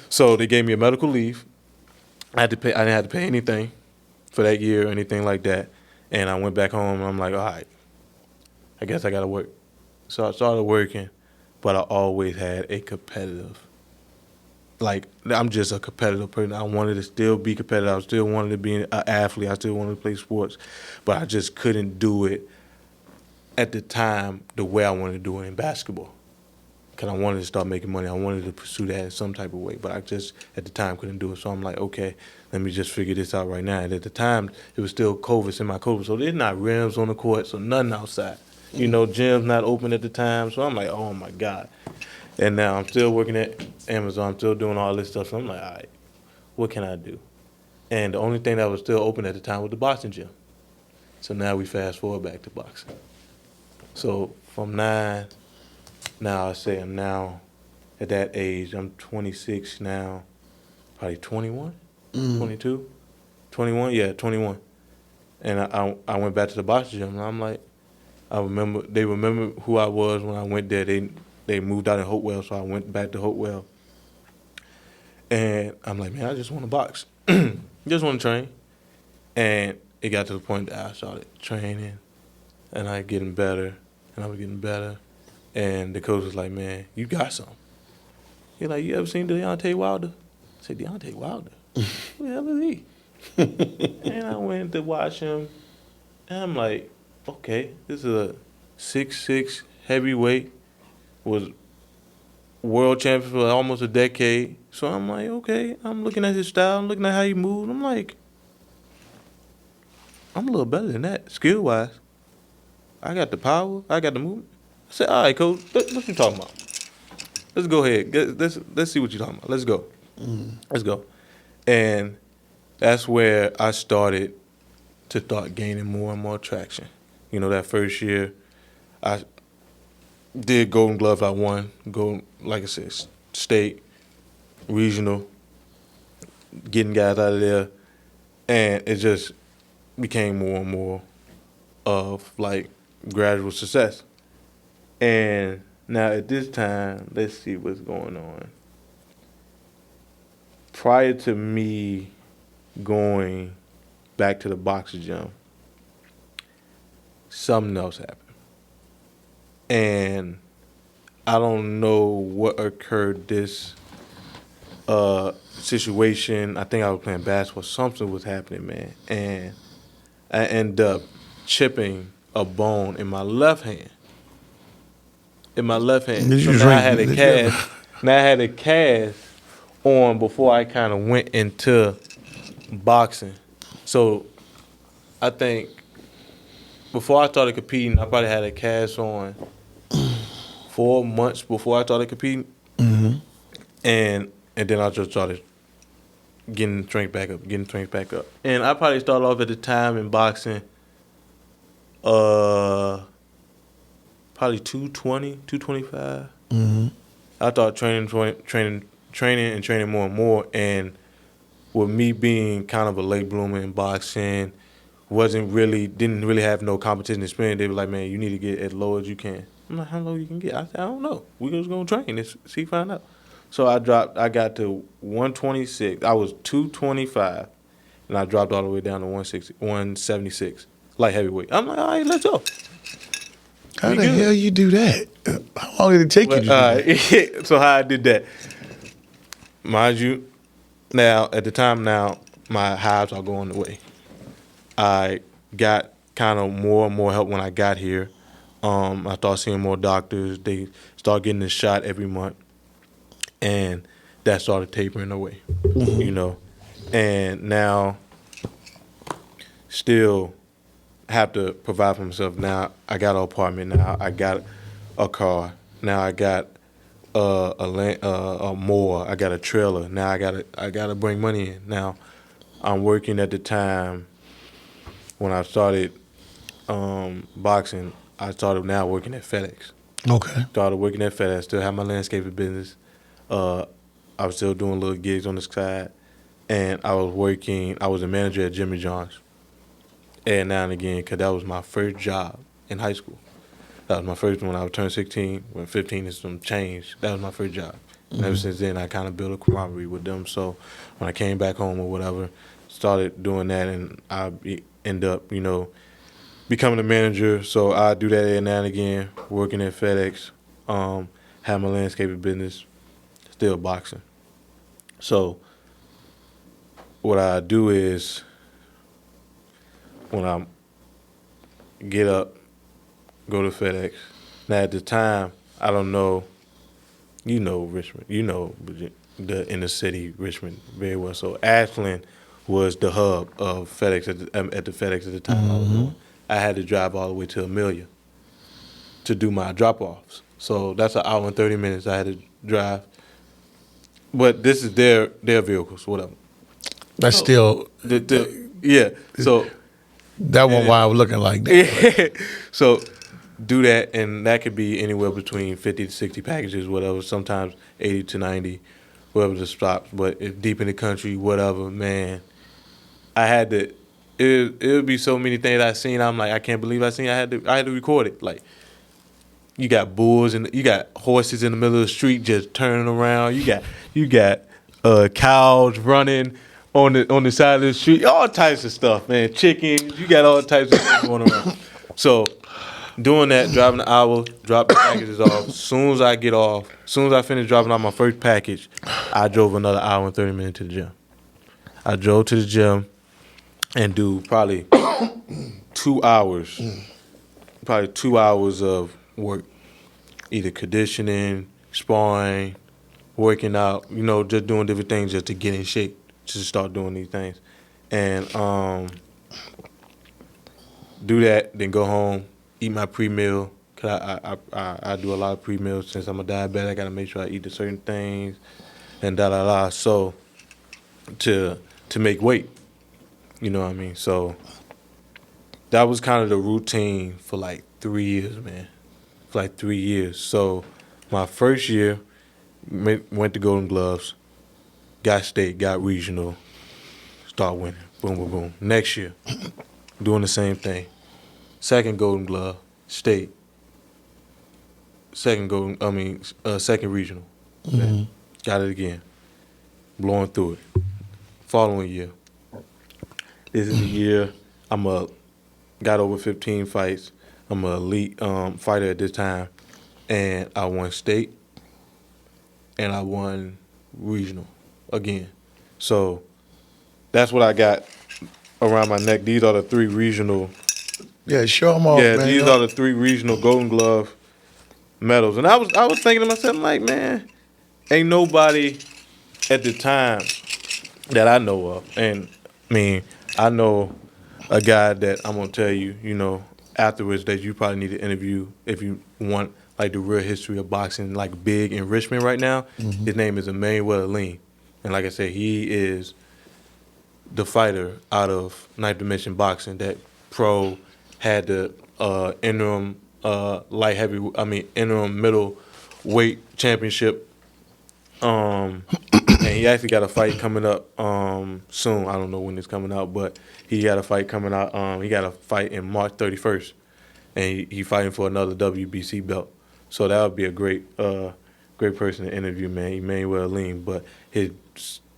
So they gave me a medical leave. I didn't have to pay anything for that year or anything like that. And I went back home, and I'm like, all right, I guess I got to work. So I started working, but I always had a competitive like I'm just a competitive person. I wanted to still be competitive. I still wanted to be an athlete. I still wanted to play sports, but I just couldn't do it at the time the way I wanted to do it in basketball. Because I wanted to start making money. I wanted to pursue that in some type of way, but I just at the time couldn't do it. So I'm like, okay, let me just figure this out right now. And at the time, it was still COVID, semi-COVID, so there's not rims on the court, so nothing outside. You know, gyms not open at the time, so I'm like, oh my God. And now I'm still working at Amazon, I'm still doing all this stuff. So I'm like, all right, what can I do? And the only thing that was still open at the time was the boxing gym. So now we fast forward back to boxing. So from 9, now I say I'm now at that age, I'm 26 now, probably 21, 22, 21, yeah, 21. And I went back to the boxing gym, and I'm like, they remember who I was when I went there. They moved out in Hopewell, so I went back to Hopewell. And I'm like, man, I just want to box. Just want to train. And it got to the point that I started training, and I getting better, and I was getting better. And the coach was like, man, you got something. He's like, you ever seen Deontay Wilder? I said, Deontay Wilder? Who the hell is he? And I went to watch him, and I'm like, okay, this is a 6'6" heavyweight, was world champion for almost a decade. So I'm like, okay, I'm looking at his style, I'm looking at how he moves. I'm like, I'm a little better than that, skill-wise. I got the power, I got the movement. I said, all right, coach, what you talking about? Let's go ahead. Let's see what you're talking about. Let's go. Let's go. And that's where I started to start gaining more and more traction. You know, that first year, I did Golden Gloves. I won, like I said, state, regional, getting guys out of there. And it just became more and more of, like, gradual success. And now at this time, let's see what's going on. Prior to me going back to the boxing gym, something else happened. And I don't know what occurred this situation. I think I was playing basketball. Something was happening, man. And I ended up chipping a bone in my left hand. So now I had a cast. Now I had a cast on before I kind of went into boxing. So I think before I started competing, I probably had a cast on 4 months before I started competing. Mm-hmm. And then I just started getting strength back up. And I probably started off at the time in boxing, probably 220, 225. Mm-hmm. I started training more and more. And with me being kind of a late bloomer in boxing, didn't really have no competition experience. They were like, man, you need to get as low as you can. I'm like, how low you can get? I said, I don't know. We just gonna train and see, find out. So I got to 126. I was 225, and I dropped all the way down to 176, light heavyweight. I'm like, all right, let's go. How the hell you do that? How long did it take you to do that? So how I did that, mind you, now at the time my hives are going away. I got kind of more and more help when I got here. I started seeing more doctors. They started getting this shot every month. And that started tapering away, you know. And now still have to provide for myself. Now I got an apartment. Now I got a car. Now I got a mower. I got a trailer. Now I gotta bring money in. Now I'm working at the time when I started boxing. I started now working at FedEx. Okay. Started working at FedEx. Still have my landscaping business. I was still doing little gigs on the side, and I was a manager at Jimmy John's. And now and again, because that was my first job in high school. That was my first one. I turned 16. When 15 is some change, that was my first job. Mm-hmm. And ever since then, I kind of built a camaraderie with them. So when I came back home or whatever, started doing that, and I end up, becoming a manager. So I do that every now and again, working at FedEx, have my landscaping business, still boxing. So what I do is when I get up, go to FedEx. Now at the time, I don't know, you know Richmond, you know the inner city Richmond very well. So Ashland was the hub of FedEx at the FedEx at the time I was doing. I had to drive all the way to Amelia to do my drop-offs. So that's an hour and 30 minutes I had to drive. But this is their vehicles, whatever. That's still Yeah. So that one. Why I was looking like that. so do that, and that could be anywhere between 50 to 60 packages, whatever. Sometimes 80 to 90, whatever the stops. But if deep in the country, whatever, man, I had to. It would be so many things I seen. I'm like, I can't believe I seen. I had to record it. Like, you got bulls and you got horses in the middle of the street just turning around. You got cows running on the side of the street. All types of stuff, man. Chickens. You got all types of stuff going around. So doing that, driving an hour, drop the packages off. Soon as I finish dropping off my first package, I drove another hour and 30 minutes to the gym. I drove to the gym and do probably 2 hours. Probably 2 hours of work, either conditioning, sparring, working out, just doing different things just to get in shape, just to start doing these things. And do that, then go home, eat my pre-meal, because I do a lot of pre-meals. Since I'm a diabetic, I got to make sure I eat the certain things, and da-da-da. So to make weight, you know what I mean? So that was kind of the routine for like 3 years, man. For like 3 years. So my first year, went to Golden Gloves, got state, got regional, start winning. Boom, boom, boom. Next year, doing the same thing. Second Golden Glove, state. Second regional. Mm-hmm. Got it again. Blowing through it. Following year. This is the year got over 15 fights. I'm an elite fighter at this time, and I won state, and I won regional again. So that's what I got around my neck. These are the 3 regional. Yeah, show them off, Yeah, man. these are the 3 regional Golden Glove medals. And I was thinking to myself, like, man, ain't nobody at the time that I know of. And I mean, I know a guy that I'm gonna tell you, afterwards, that you probably need to interview if you want like the real history of boxing, like big in Richmond right now. Mm-hmm. His name is Emmanuel Lean, and like I said, he is the fighter out of Ninth Dimension Boxing that had the interim interim middle weight championship. And he actually got a fight coming up soon. I don't know when it's coming out, but he got a fight coming out. He got a fight in March 31st, and he fighting for another WBC belt. So that would be a great person to interview, man. Emmanuel Lean, but his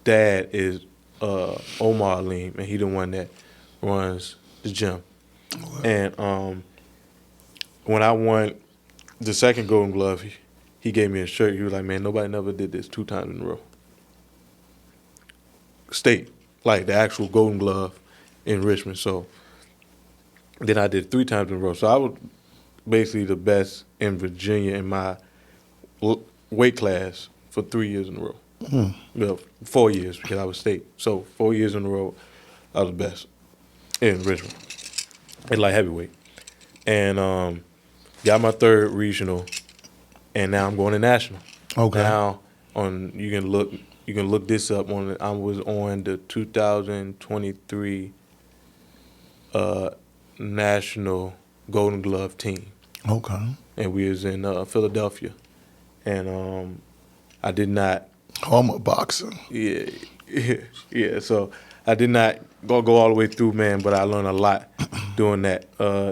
dad is Omar Lean, and he the one that runs the gym. Wow. And when I won the second Golden Glove, he gave me a shirt. He was like, man, nobody never did this 2 times in a row. State, like the actual Golden Glove in Richmond. So then I did 3 times in a row. So I was basically the best in Virginia in my weight class for 3 years in a row. Mm. Well, 4 years because I was state. So 4 years in a row, I was the best in Richmond in light heavyweight. And got my 3rd regional, and now I'm going to national. Okay. Now you can look this up on. I was on the 2023 national Golden Glove team. Okay. And we was in Philadelphia, and I did not. Home of boxing. Yeah. So I did not go all the way through, man, but I learned a lot doing that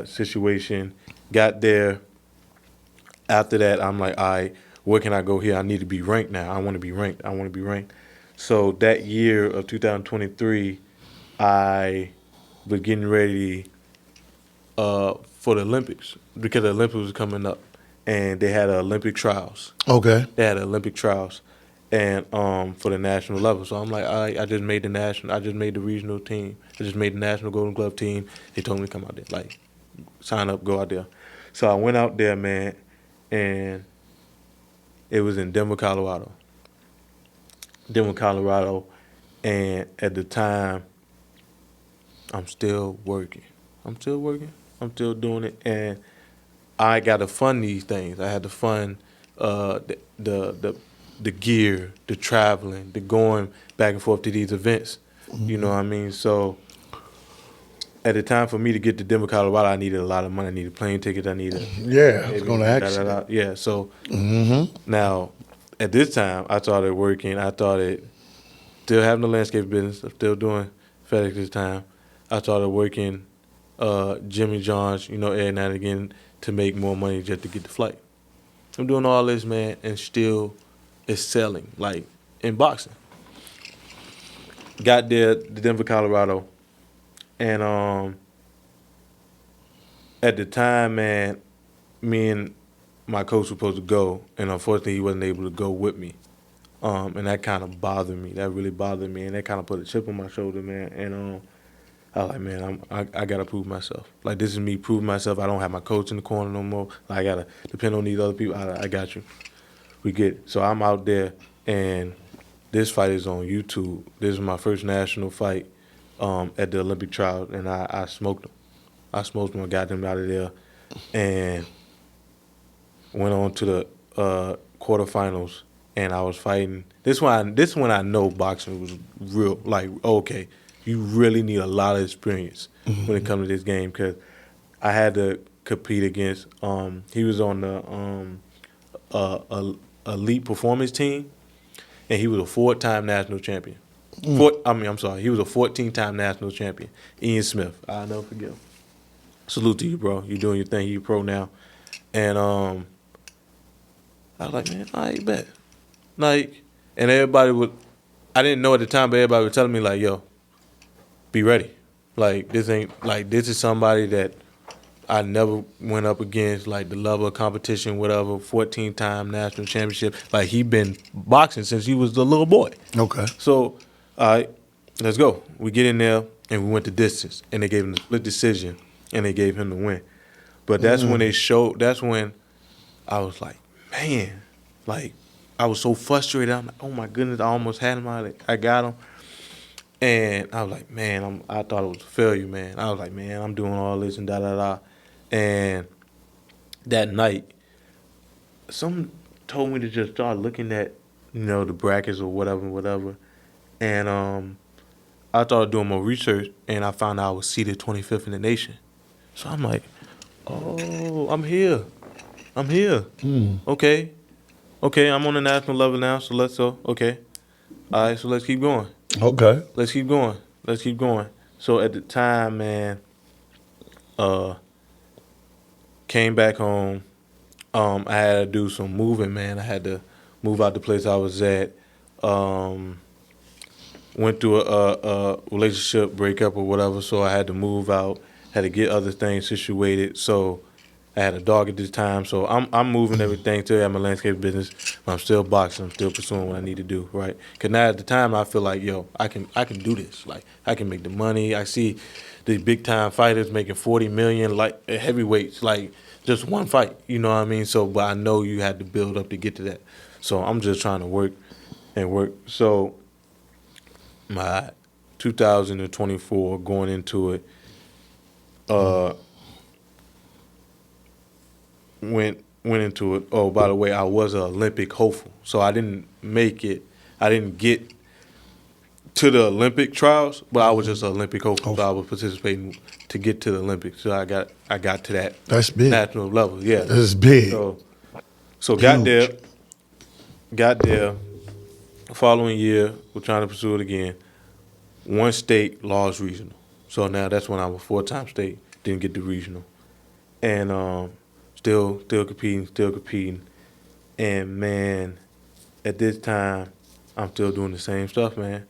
situation. Got there. After that, I'm like, all right, where can I go here? I need to be ranked now. I want to be ranked. So that year of 2023, I was getting ready for the Olympics because the Olympics was coming up, and they had Olympic trials. Okay. They had Olympic trials, and for the national level. So I'm like, all right, I just made the regional team. I just made the national Golden Glove team. They told me to come out there, like, sign up, go out there. So I went out there, man, and it was in Denver, Colorado. And at the time, I'm still working. I'm still doing it, and I got to fund these things. I had to fund the gear, the traveling, the going back and forth to these events. You know what I mean? So at the time, for me to get to Denver, Colorado, I needed a lot of money. I needed plane tickets. I needed Yeah, I was going to ask you. Yeah. So now at this time, I started working. I started still having the landscape business. I'm still doing FedEx at this time. I started working Jimmy John's, every now and again to make more money just to get the flight. I'm doing all this, man, and still excelling, like in boxing. Got there to Denver, Colorado, and at the time, man, me and my coach were supposed to go, and unfortunately, he wasn't able to go with me. And that kind of bothered me. That really bothered me, and that kind of put a chip on my shoulder, man. And I was like, man, I gotta prove myself. Like, this is me proving myself. I don't have my coach in the corner no more. Like, I gotta depend on these other people. I got you. We get it. So I'm out there, and this fight is on YouTube. This is my first national fight at the Olympic trials, and I smoked them. I smoked them. I got them out of there, and went on to the quarterfinals. And I was fighting. This one I know boxing was real. Like, okay, you really need a lot of experience when it comes to this game, because I had to compete against. He was on the elite performance team, and he was a 4-time national champion. He was a 14-time national champion. Ian Smith. I'll never forget him. Salute to you, bro. You're doing your thing. You're pro now. And I was like, man, I bet. Like, and everybody would, I didn't know at the time, but everybody was telling me, like, yo, be ready. Like, this is somebody that I never went up against, like, the level of competition, whatever, 14-time national championship. Like, he been boxing since he was a little boy. Okay. So, all right, let's go. We get in there, and we went the distance, and they gave him the split decision, and they gave him the win. But that's when I was like, man, like, I was so frustrated. I'm like, oh my goodness, I almost had him. I got him. And I was like, man, I thought it was a failure, man. I was like, man, I'm doing all this and da-da-da. And that night, someone told me to just start looking at, the brackets or whatever. And I started doing more research, and I found out I was seeded 25th in the nation. So I'm like, oh, I'm here. Okay, I'm on the national level now, so let's go. Okay. All right, so let's keep going. Okay. Let's keep going. So at the time, man, came back home. I had to do some moving, man. I had to move out the place I was at. Went through a relationship breakup or whatever, so I had to move out. Had to get other things situated. So I had a dog at this time, so I'm moving everything. Still have my landscape business. But I'm still boxing. I'm still pursuing what I need to do, right? Because now at the time I feel like, yo, I can do this. Like, I can make the money. I see the big time fighters making $40 million, like heavyweights, like just one fight. You know what I mean? So, but I know you had to build up to get to that. So I'm just trying to work. So my 2024 going into it, went into it. Oh, by the way, I was an Olympic hopeful, so I didn't make it. I didn't get to the Olympic trials, but I was just an Olympic hopeful. So I was participating to get to the Olympics. So I got to that. That's big. National level. Yeah, That's big. So got there. Following year, we're trying to pursue it again. One state lost regional, so now that's when I was 4-time state. Didn't get the regional, and still competing, and man, at this time, I'm still doing the same stuff, man.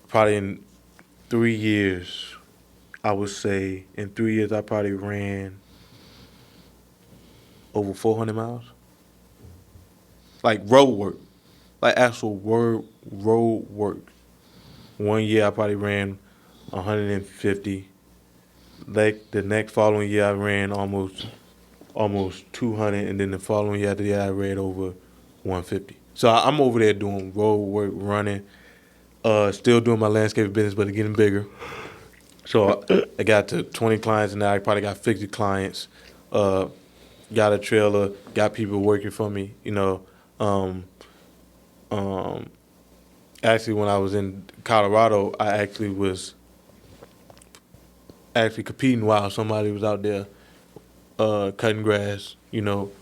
Probably in 3 years, I would say in 3 years I probably ran over 400 miles, like road work. like actual road work. One year I probably ran 150. Like the next following year I ran almost 200, and then the following year after that I ran over 150. So I'm over there doing road work, running, still doing my landscape business, but it's getting bigger. So I got to 20 clients, and now I probably got 50 clients. Got a trailer, got people working for me. Um, um, actually, when I was in Colorado, I actually was competing while somebody was out there cutting grass,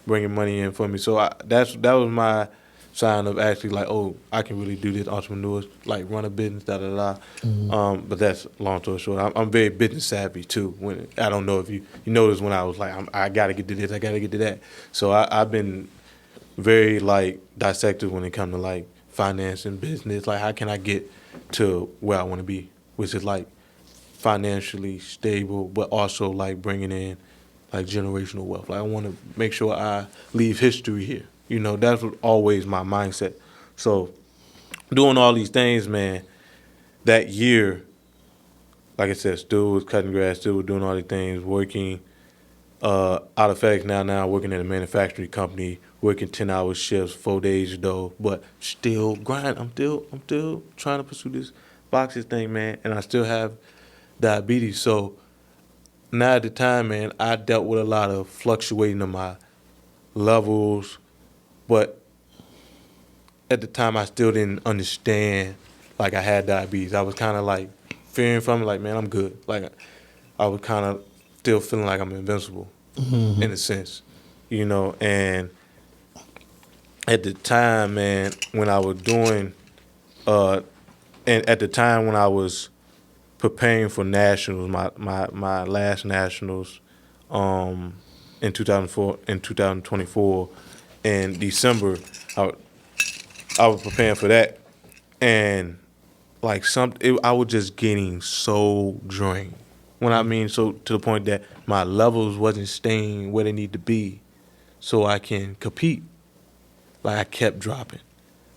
bringing money in for me. So that was my sign of actually like, oh, I can really do this entrepreneurs, like run a business, da da da. But that's long story short. I'm very business savvy too. When I don't know if you noticed when I was like, I gotta get to this, I gotta get to that. So I've been very like dissected when it comes to like finance and business. Like, how can I get to where I want to be, which is like financially stable, but also like bringing in like generational wealth. Like, I want to make sure I leave history here. That's what always my mindset. So doing all these things, man, that year, like I said, still was cutting grass, still was doing all these things, working out of FedEx now working at a manufacturing company, working 10-hour shifts, 4 days though, but still grind. I'm still trying to pursue this boxes thing, man, and I still have diabetes. So now at the time, man, I dealt with a lot of fluctuating of my levels, but at the time I still didn't understand like I had diabetes. I was kind of like fearing from it, like, man, I'm good. Like, I was kind of still feeling like I'm invincible in a sense, and at the time, man, when I was doing, and at the time when I was preparing for nationals, my last nationals, in 2024, in December, I was preparing for that, and like I was just getting so drained. When I mean so to the point that my levels wasn't staying where they need to be, so I can compete. Like, I kept dropping.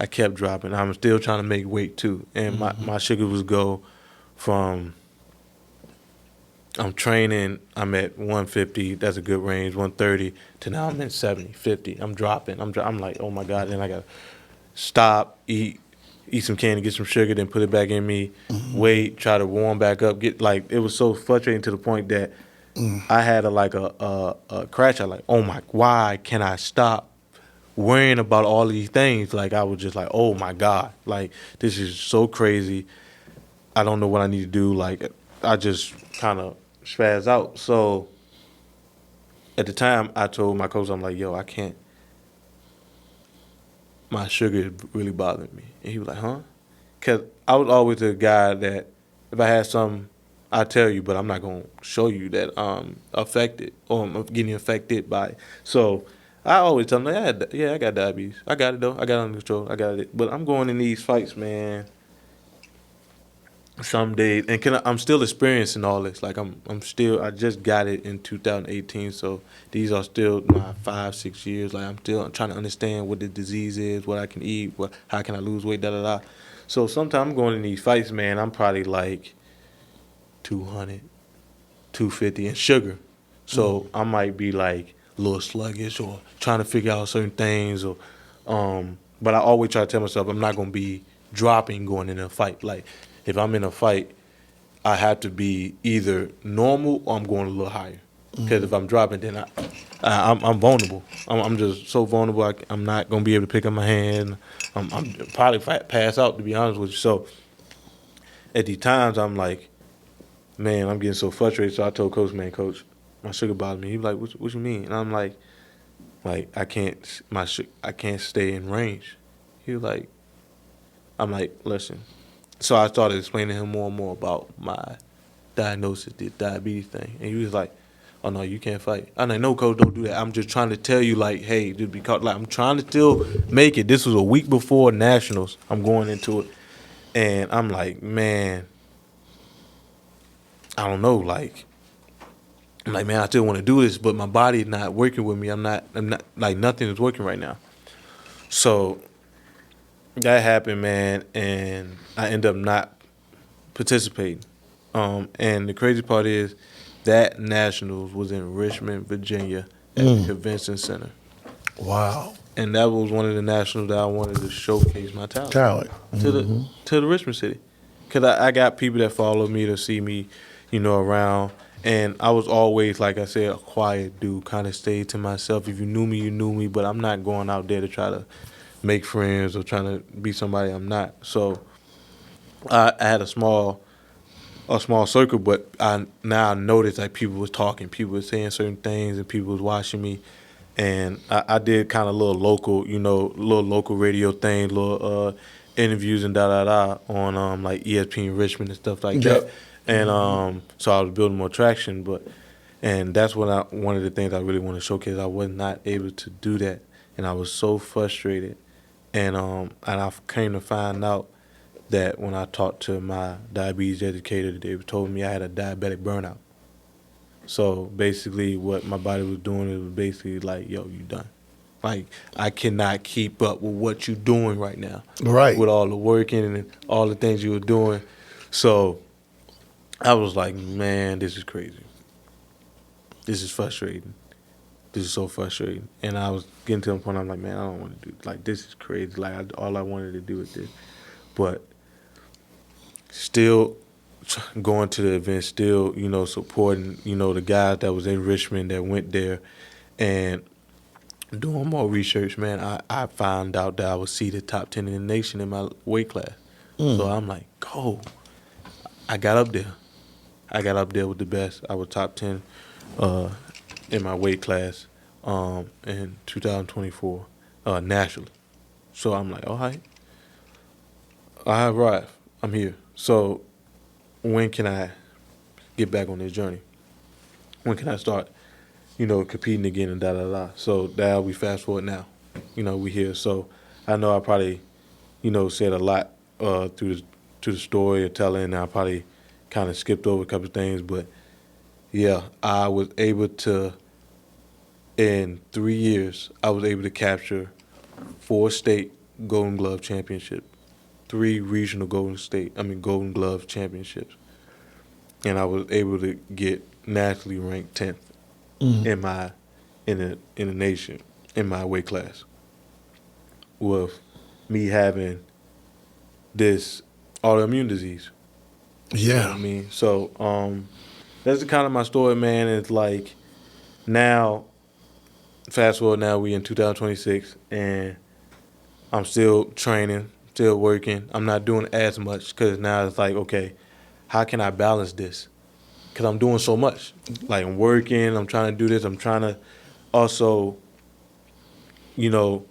I'm still trying to make weight too, and my sugar was go from I'm training, I'm at 150, that's a good range, 130, to now I'm at 70, 50. I'm dropping. I'm like, oh my God, then I got to stop, eat some candy, get some sugar, then put it back in me, wait, try to warm back up, it was so frustrating to the point that I had a crash. I like, oh my, why can I stop worrying about all these things? Like, I was just like, oh my God, like, this is so crazy. I don't know what I need to do. Like, I just kind of spaz out. So at the time, I told my coach, I'm like, yo, I can't. My sugar is really bothering me. And he was like, huh? Because I was always the guy that if I had something, I tell you, but I'm not going to show you that I'm affected or I'm getting affected by it. So I always tell them, like, yeah, I got diabetes. I got it, though. I got it under control. I got it. But I'm going in these fights, man, some days, and I'm still experiencing all this. Like, I just got it in 2018, so these are still my 5-6 years. Like, I'm still trying to understand what the disease is, what I can eat, how can I lose weight, da da da. So sometimes I'm going in these fights, man, I'm probably like 200, 250 in sugar. So I might be like a little sluggish or trying to figure out certain things, but I always try to tell myself I'm not gonna be dropping going in a fight. Like, if I'm in a fight, I have to be either normal or I'm going a little higher. Because if I'm dropping, then I'm vulnerable. I'm just so vulnerable. I'm not gonna be able to pick up my hand. I'm probably pass out, to be honest with you. So at these times, I'm like, man, I'm getting so frustrated. So I told Coach, man, Coach, my sugar bothers me. He was like, what you mean? And I'm like I can't I can't stay in range. He was like, I'm like, listen. So I started explaining to him more and more about my diagnosis, the diabetes thing. And he was like, oh, no, you can't fight. I'm like, no, Coach, don't do that. I'm just trying to tell you, like, hey, just because, like, I'm trying to still make it. This was a week before Nationals. I'm going into it. And I'm like, man, I don't know. Like, I'm like, man, I still want to do this, but my body's not working with me. I'm not, like, nothing is working right now. So that happened, man, and I ended up not participating. And the crazy part is that nationals was in Richmond, Virginia, at the convention center, Wow. and that was one of the nationals that I wanted to showcase my Talent. to the Richmond city, cause I got people that follow me to see me, around. And I was always, like I said, a quiet dude, kind of stayed to myself. If you knew me, you knew me, but I'm not going out there to try to make friends or trying to be somebody I'm not. So I had a small circle, but I now noticed like people was talking, people was saying certain things, and people was watching me. And I did kind of little local radio thing, little interviews and da da da on like ESPN Richmond and stuff like Yep. that. And so I was building more traction, and that's one of the things I really want to showcase. I was not able to do that, and I was so frustrated. And I came to find out that when I talked to my diabetes educator, they told me I had a diabetic burnout. So basically, what my body was doing, it was basically like, "Yo, you done. Like, I cannot keep up with what you're doing right now, Right. with all the working and all the things you were doing." So I was like, "Man, this is crazy. This is frustrating. This is so frustrating." And I was getting to the point, I'm like, "Man, I don't want to do like this is crazy. Like, all I wanted to do was this." But still going to the event, still, supporting, the guys that was in Richmond that went there and doing more research, man, I found out that I was seeded top 10 in the nation in my weight class. So I'm like, go. I got up there. I got up there with the best. I was top 10 in my weight class in 2024 nationally. So I'm like, all right, I have arrived. I'm here. So when can I get back on this journey? When can I start, competing again and da da da? So now we fast forward now. We here. So I know I probably, said a lot to the story or telling, and I probably kind of skipped over a couple of things, but yeah, I was able to, in 3 years, I was able to capture 4 state Golden Glove championships, 3 regional Golden Glove championships, and I was able to get nationally ranked 10th in the nation in my weight class, with me having this autoimmune disease. You know what Yeah. I mean? So that's the kind of my story, man. It's like now, fast forward now, we in 2026, and I'm still training, still working. I'm not doing as much because now it's like, okay, how can I balance this? Because I'm doing so much. Like, I'm working, I'm trying to do this, I'm trying to also, you know,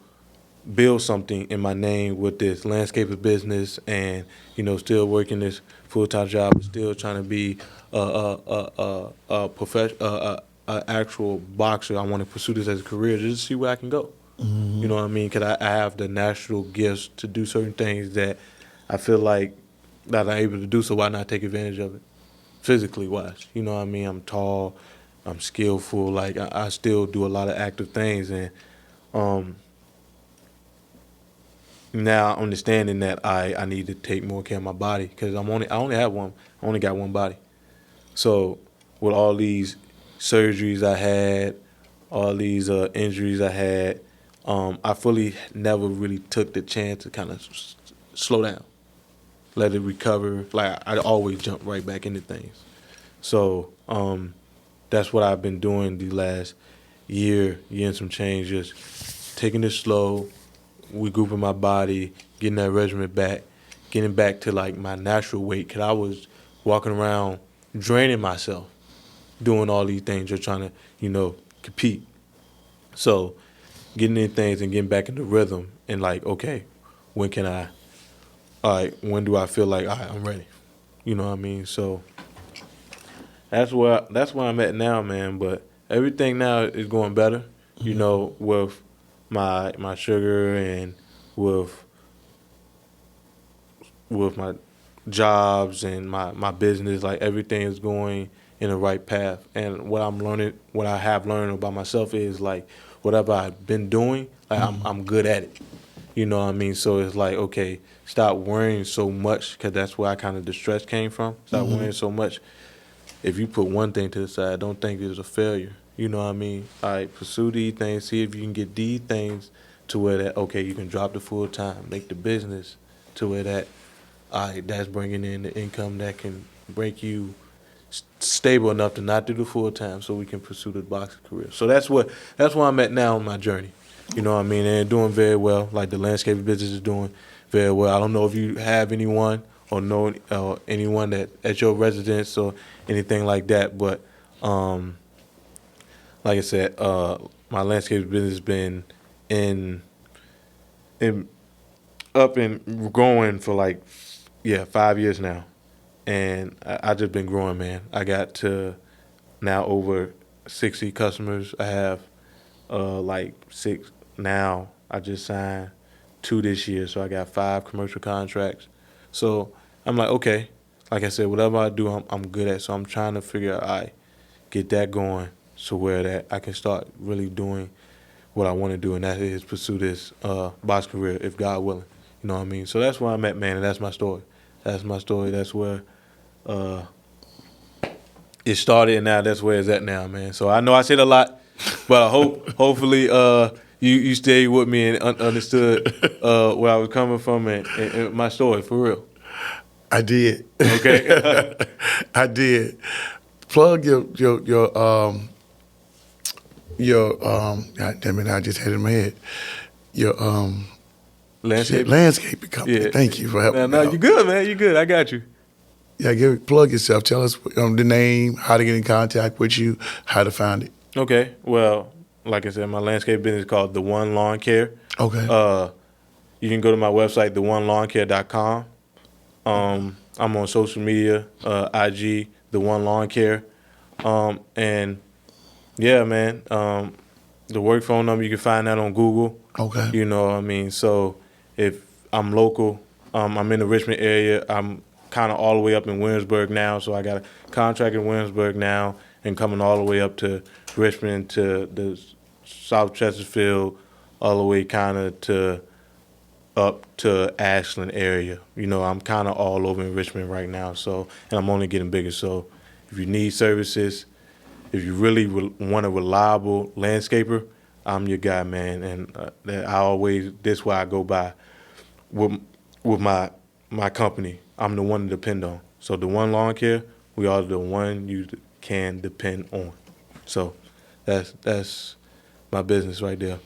build something in my name with this landscaper business, and still working this full-time job, still trying to be a actual boxer. I want to pursue this as a career just to see where I can go. You know what I mean? Because I have the natural gifts to do certain things that I feel like that I'm able to do. So why not take advantage of it, physically wise? You know what I mean? I'm tall, I'm skillful. Like I still do a lot of active things, and um, now understanding that I need to take more care of my body because I only have one. I only got one body. So with all these surgeries I had, all these injuries I had, I fully never really took the chance to kind of slow down, let it recover. Like I always jump right back into things. So that's what I've been doing the last year and some change, just taking it slow, regrouping my body, getting that regimen back, getting back to like my natural weight. Cause I was walking around draining myself, doing all these things, just trying to, compete. So getting in things and getting back into rhythm and like, okay, when can I, all right, when do I feel like, all right, I'm ready? You know what I mean? So that's where I'm at now, man. But everything now is going better, with my sugar and with my jobs and my business. Like everything is going in the right path. And what I have learned about myself is like whatever I've been doing, like I'm good at it. You know what I mean? So it's like, okay, stop worrying so much, because that's where I kind of the stress came from. Stop worrying so much. If you put one thing to the side, don't think it's a failure. You know what I mean? All right, pursue these things. See if you can get these things to where that, okay, you can drop the full time, make the business to where that, all right, that's bringing in the income that can break you stable enough to not do the full time, so we can pursue the boxing career. So that's where I'm at now on my journey. You know what I mean? And doing very well. Like the landscaping business is doing very well. I don't know if you have anyone or know anyone that at your residence or anything like that, but like I said, my landscape business has been in up and growing for like 5 years now, and I just been growing, man. I got to now over 60 customers. I have like 6 now. I just signed 2 this year, so I got 5 commercial contracts. So I'm like, okay, like I said, whatever I do, I'm good at. So I'm trying to figure out, all right, get that going, so where that I can start really doing what I want to do, and that is pursue this box career, if God willing. You know what I mean? So that's where I'm at, man, and that's my story. That's my story. That's where it started, and now that's where it's at now, man. So I know I said a lot, but I hopefully you stayed with me and understood where I was coming from and my story, for real. I did. Okay. I did. Plug your God damn it, I just had it in my head. Your landscaping company. Yeah. Thank you for helping me No, out. you good, man. You good. I got you. Yeah, plug yourself. Tell us the name, how to get in contact with you, how to find it. Okay. Well, like I said, my landscape business is called the One Lawn Care. Okay. You can go to my website, theonelawncare.com. I'm on social media, IG, the One Lawn Care. And yeah, man, the work phone number, you can find that on Google. Okay. You know what I mean? So if I'm local, I'm in the Richmond area. I'm kind of all the way up in Williamsburg now. So I got a contract in Williamsburg now and coming all the way up to Richmond, to the South Chesterfield, all the way kind of to up to Ashland area. You know, I'm kind of all over in Richmond right now. So, and I'm only getting bigger. So if you need services, if you really want a reliable landscaper, I'm your guy, man. And this is why I go by with my company. I'm the one to depend on. So the One Lawn Care, we are the one you can depend on. So that's my business right there.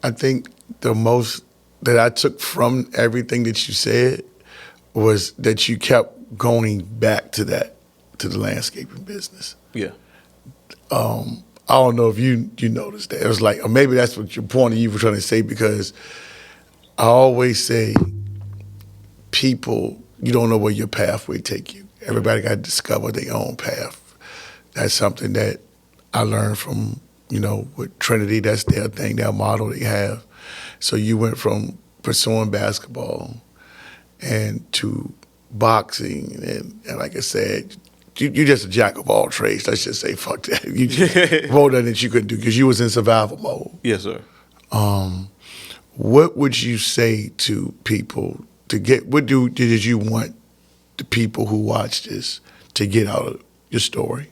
I think the most that I took from everything that you said was that you kept going back to the landscaping business. Yeah. I don't know if you noticed that. It was like, or maybe that's what your point of you were trying to say, because I always say, people, you don't know where your pathway take you. Everybody got to discover their own path. That's something that I learned from, with Trinity. That's their thing, their model they have. So you went from pursuing basketball and to boxing, and like I said, you're just a jack of all trades. Let's just say, fuck that. You just more than that you couldn't do because you was in survival mode. Yes, sir. What would you say to people to get? Did you want the people who watch this to get out of your story?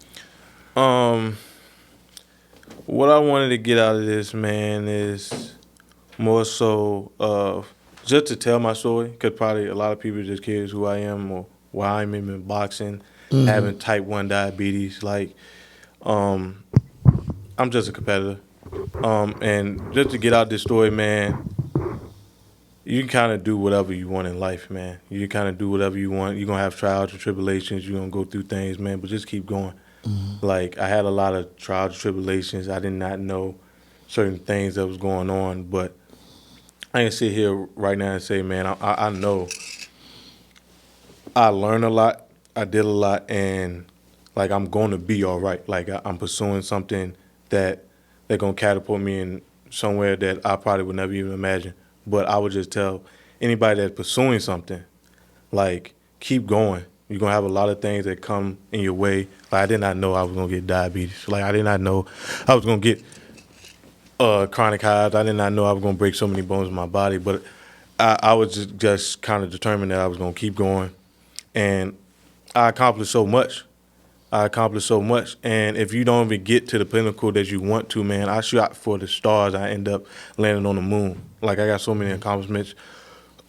What I wanted to get out of this, man, is more so just to tell my story, because probably a lot of people just curious who I am or why I'm in boxing, having type 1 diabetes. Like, I'm just a competitor. And just to get out this story, man, you can kind of do whatever you want in life, man. You can kind of do whatever you want. You're going to have trials and tribulations. You're going to go through things, man, but just keep going. Like, I had a lot of trials and tribulations. I did not know certain things that was going on, but I can sit here right now and say, man, I know I learned a lot. I did a lot, and, like, I'm going to be all right. Like, I'm pursuing something that they're going to catapult me in somewhere that I probably would never even imagine. But I would just tell anybody that's pursuing something, like, keep going. You're going to have a lot of things that come in your way. Like, I did not know I was going to get diabetes. Like, I did not know I was going to get chronic hives. I did not know I was going to break so many bones in my body. But I was just kind of determined that I was going to keep going. And I accomplished so much. And if you don't even get to the pinnacle that you want to, man, I shot for the stars. I end up landing on the moon. Like, I got so many accomplishments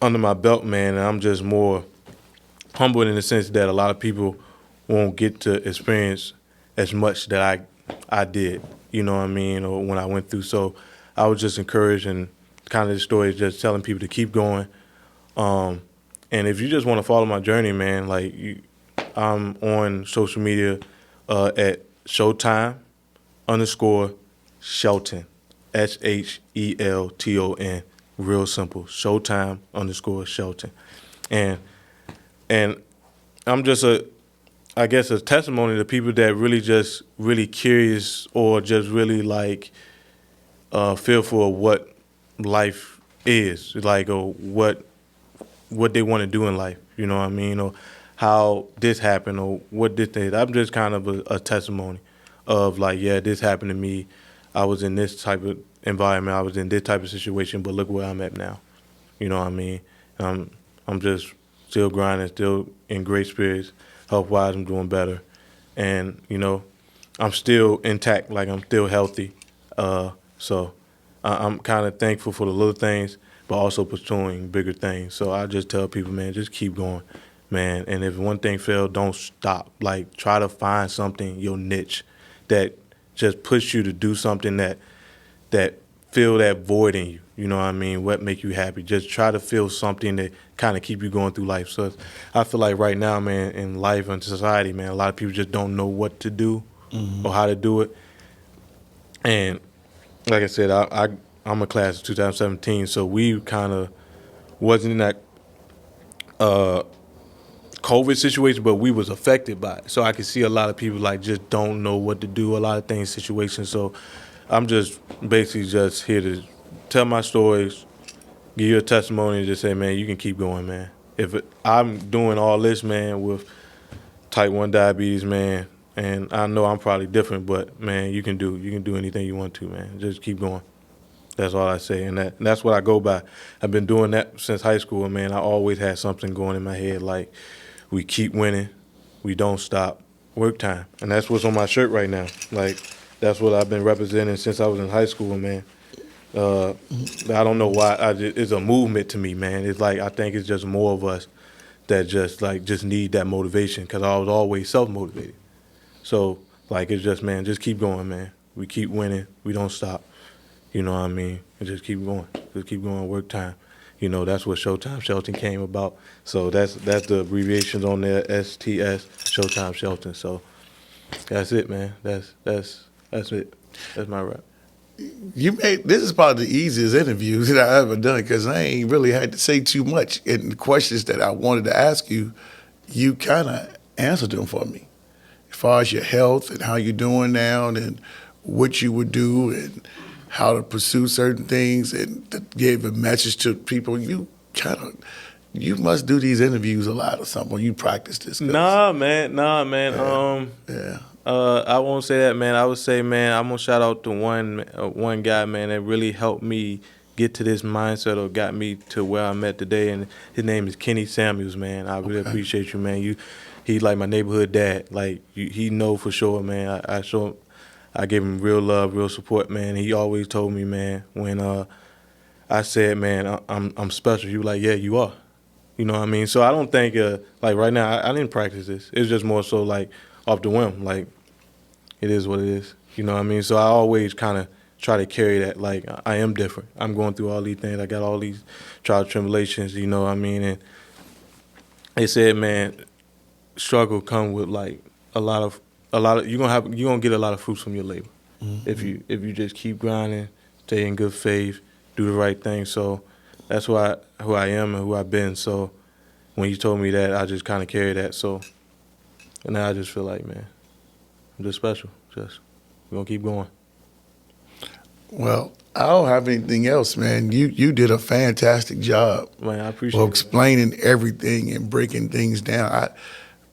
under my belt, man, and I'm just more humbled in the sense that a lot of people won't get to experience as much that I did, you know what I mean, or when I went through. So I was just encouraged, and kind of the story is just telling people to keep going. And if you just want to follow my journey, man, like I'm on social media at Showtime _ Shelton, SHELTON, real simple, Showtime _ Shelton, and I'm just I guess a testimony to people that really curious or just really like feel for what life is like, or what they want to do in life, you know what I mean, or how this happened, or what this did. I'm just kind of a testimony of like, yeah, this happened to me. I was in this type of environment. I was in this type of situation, but look where I'm at now. You know what I mean? I'm just still grinding, still in great spirits. Health-wise, I'm doing better. And, you know, I'm still intact, like I'm still healthy. So I'm kind of thankful for the little things, but also pursuing bigger things. So I just tell people, man, just keep going, man. And if one thing fails, don't stop. Like, try to find something, your niche, that just push you to do something that fill that void in you. You know what I mean? What make you happy? Just try to feel something that kind of keep you going through life. So I feel like right now, man, in life and society, man, a lot of people just don't know what to do or how to do it. And like I said, I'm a class of 2017, so we kind of wasn't in that COVID situation, but we was affected by it. So I could see a lot of people like just don't know what to do, a lot of things, situations. So I'm just basically just here to tell my stories, give you a testimony, and just say, man, you can keep going, man. I'm doing all this, man, with type 1 diabetes, man, and I know I'm probably different, but man, you can do anything you want to, man. Just keep going. That's all I say, and that's what I go by. I've been doing that since high school, man. I always had something going in my head, like, we keep winning, we don't stop, work time. And that's what's on my shirt right now. Like, that's what I've been representing since I was in high school, man. I don't know why. It's a movement to me, man. It's like, I think it's just more of us that just need that motivation, because I was always self-motivated. So, like, it's just, man, just keep going, man. We keep winning, we don't stop. You know what I mean? And just keep going. Just keep going, work time. You know, that's what Showtime Shelton came about. So that's the abbreviations on there, STS, Showtime Shelton. So that's it, man. That's it. That's my rap. This is probably the easiest interview that I ever done, because I ain't really had to say too much. And the questions that I wanted to ask you, you kind of answered them for me. As far as your health and how you're doing now, and what you would do, and how to pursue certain things, and gave a message to people. You must do these interviews a lot or something, or you practice this. Nah, man. Yeah. I won't say that, man. I would say, man, I'm gonna shout out to one guy, man, that really helped me get to this mindset, or got me to where I'm at today, and his name is Kenny Samuels, man. I really appreciate you, man. He's like my neighborhood dad. Like, he know for sure, man. I gave him real love, real support, man. He always told me, man, when I said, man, I'm special, he was like, yeah, you are. You know what I mean? So I don't think, like right now, I didn't practice this. It's just more so like off the whim. Like, it is what it is. You know what I mean? So I always kind of try to carry that, like, I am different. I'm going through all these things. I got all these trials and tribulations, you know what I mean? And they said, man, struggle come with like a lot of you're gonna get a lot of fruits from your labor. If you just keep grinding, stay in good faith, do the right thing. So that's who I am and who I've been. So when you told me that, I just kind of carry that. So, and now I just feel like, man, I'm just special. We're gonna keep going. Well, I don't have anything else, man. You did a fantastic job. Man, I appreciate it. Explaining everything and breaking things down.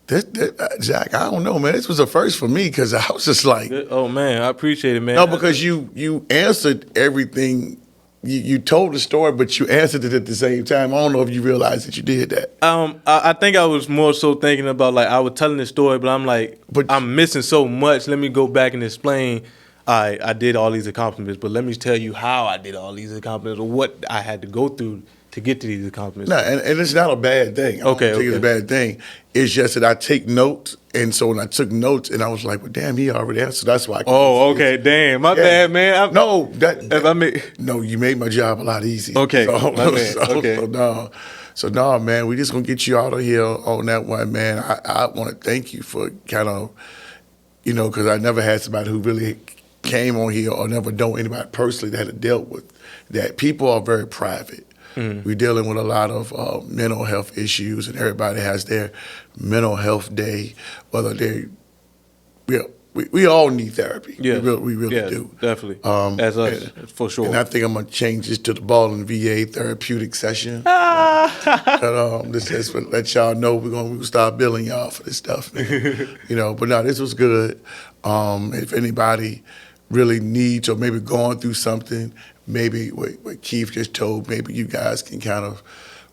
Jack, I don't know, man. This was a first for me, because I was just like, oh man, I appreciate it, man. no, because you answered everything you told the story, but you answered it at the same time. I don't know if you realized that you did that. I think I was more so thinking about, like, I was telling the story, but I'm like, I'm missing so much. Let me go back and explain. I did all these accomplishments, but let me tell you how I did all these accomplishments, or what I had to go through to get to these accomplishments. No, and it's not a bad thing. I don't think it's a bad thing. It's just that I take notes, and so when I took notes, and I was like, well, damn, he already answered. That's why. Damn, my bad, man. No, no, you made my job a lot easier. Okay, So no, man, we just gonna get you out of here on that one, man. I want to thank you for kind of, because I never had somebody who really came on here, or never know anybody personally that had dealt with that. People are very private. We're dealing with a lot of mental health issues, and everybody has their mental health day. Whether we all need therapy. Yeah. We really do. Definitely. As us, for sure. And I think I'm gonna change this to the BallinVA therapeutic session. But this is to let y'all know we're gonna start billing y'all for this stuff. But no, this was good. If anybody really needs, or maybe going through something, maybe what Keith just told, maybe you guys can kind of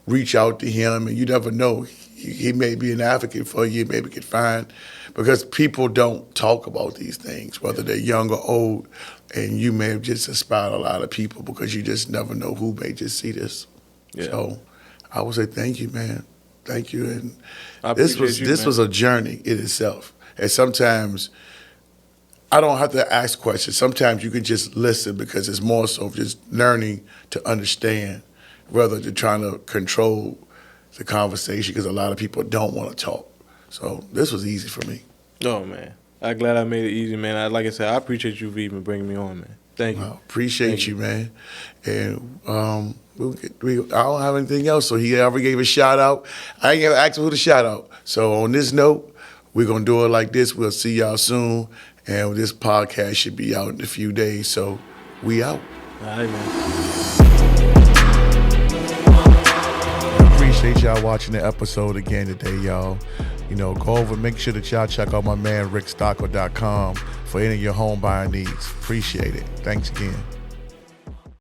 reach out to him, and you never know. He may be an advocate for you, maybe could find, because people don't talk about these things, whether they're young or old, and you may have just inspired a lot of people, because you just never know who may just see this. Yeah. So I would say thank you, man. Thank you. And this was a journey in itself. And sometimes I don't have to ask questions. Sometimes you can just listen, because it's more so just learning to understand rather than trying to control the conversation, because a lot of people don't want to talk. So this was easy for me. Oh, man. I'm glad I made it easy, man. Like I said, I appreciate you for even bringing me on, man. Thank you. Appreciate you, man. And I don't have anything else, so he already gave a shout-out. I ain't going to ask him who to shout-out. So on this note, we're going to do it like this. We'll see y'all soon. And this podcast should be out in a few days, so we out. All right, man. Appreciate y'all watching the episode again today, y'all. Go over, make sure that y'all check out my man, Stockel.com, for any of your home buying needs. Appreciate it. Thanks again.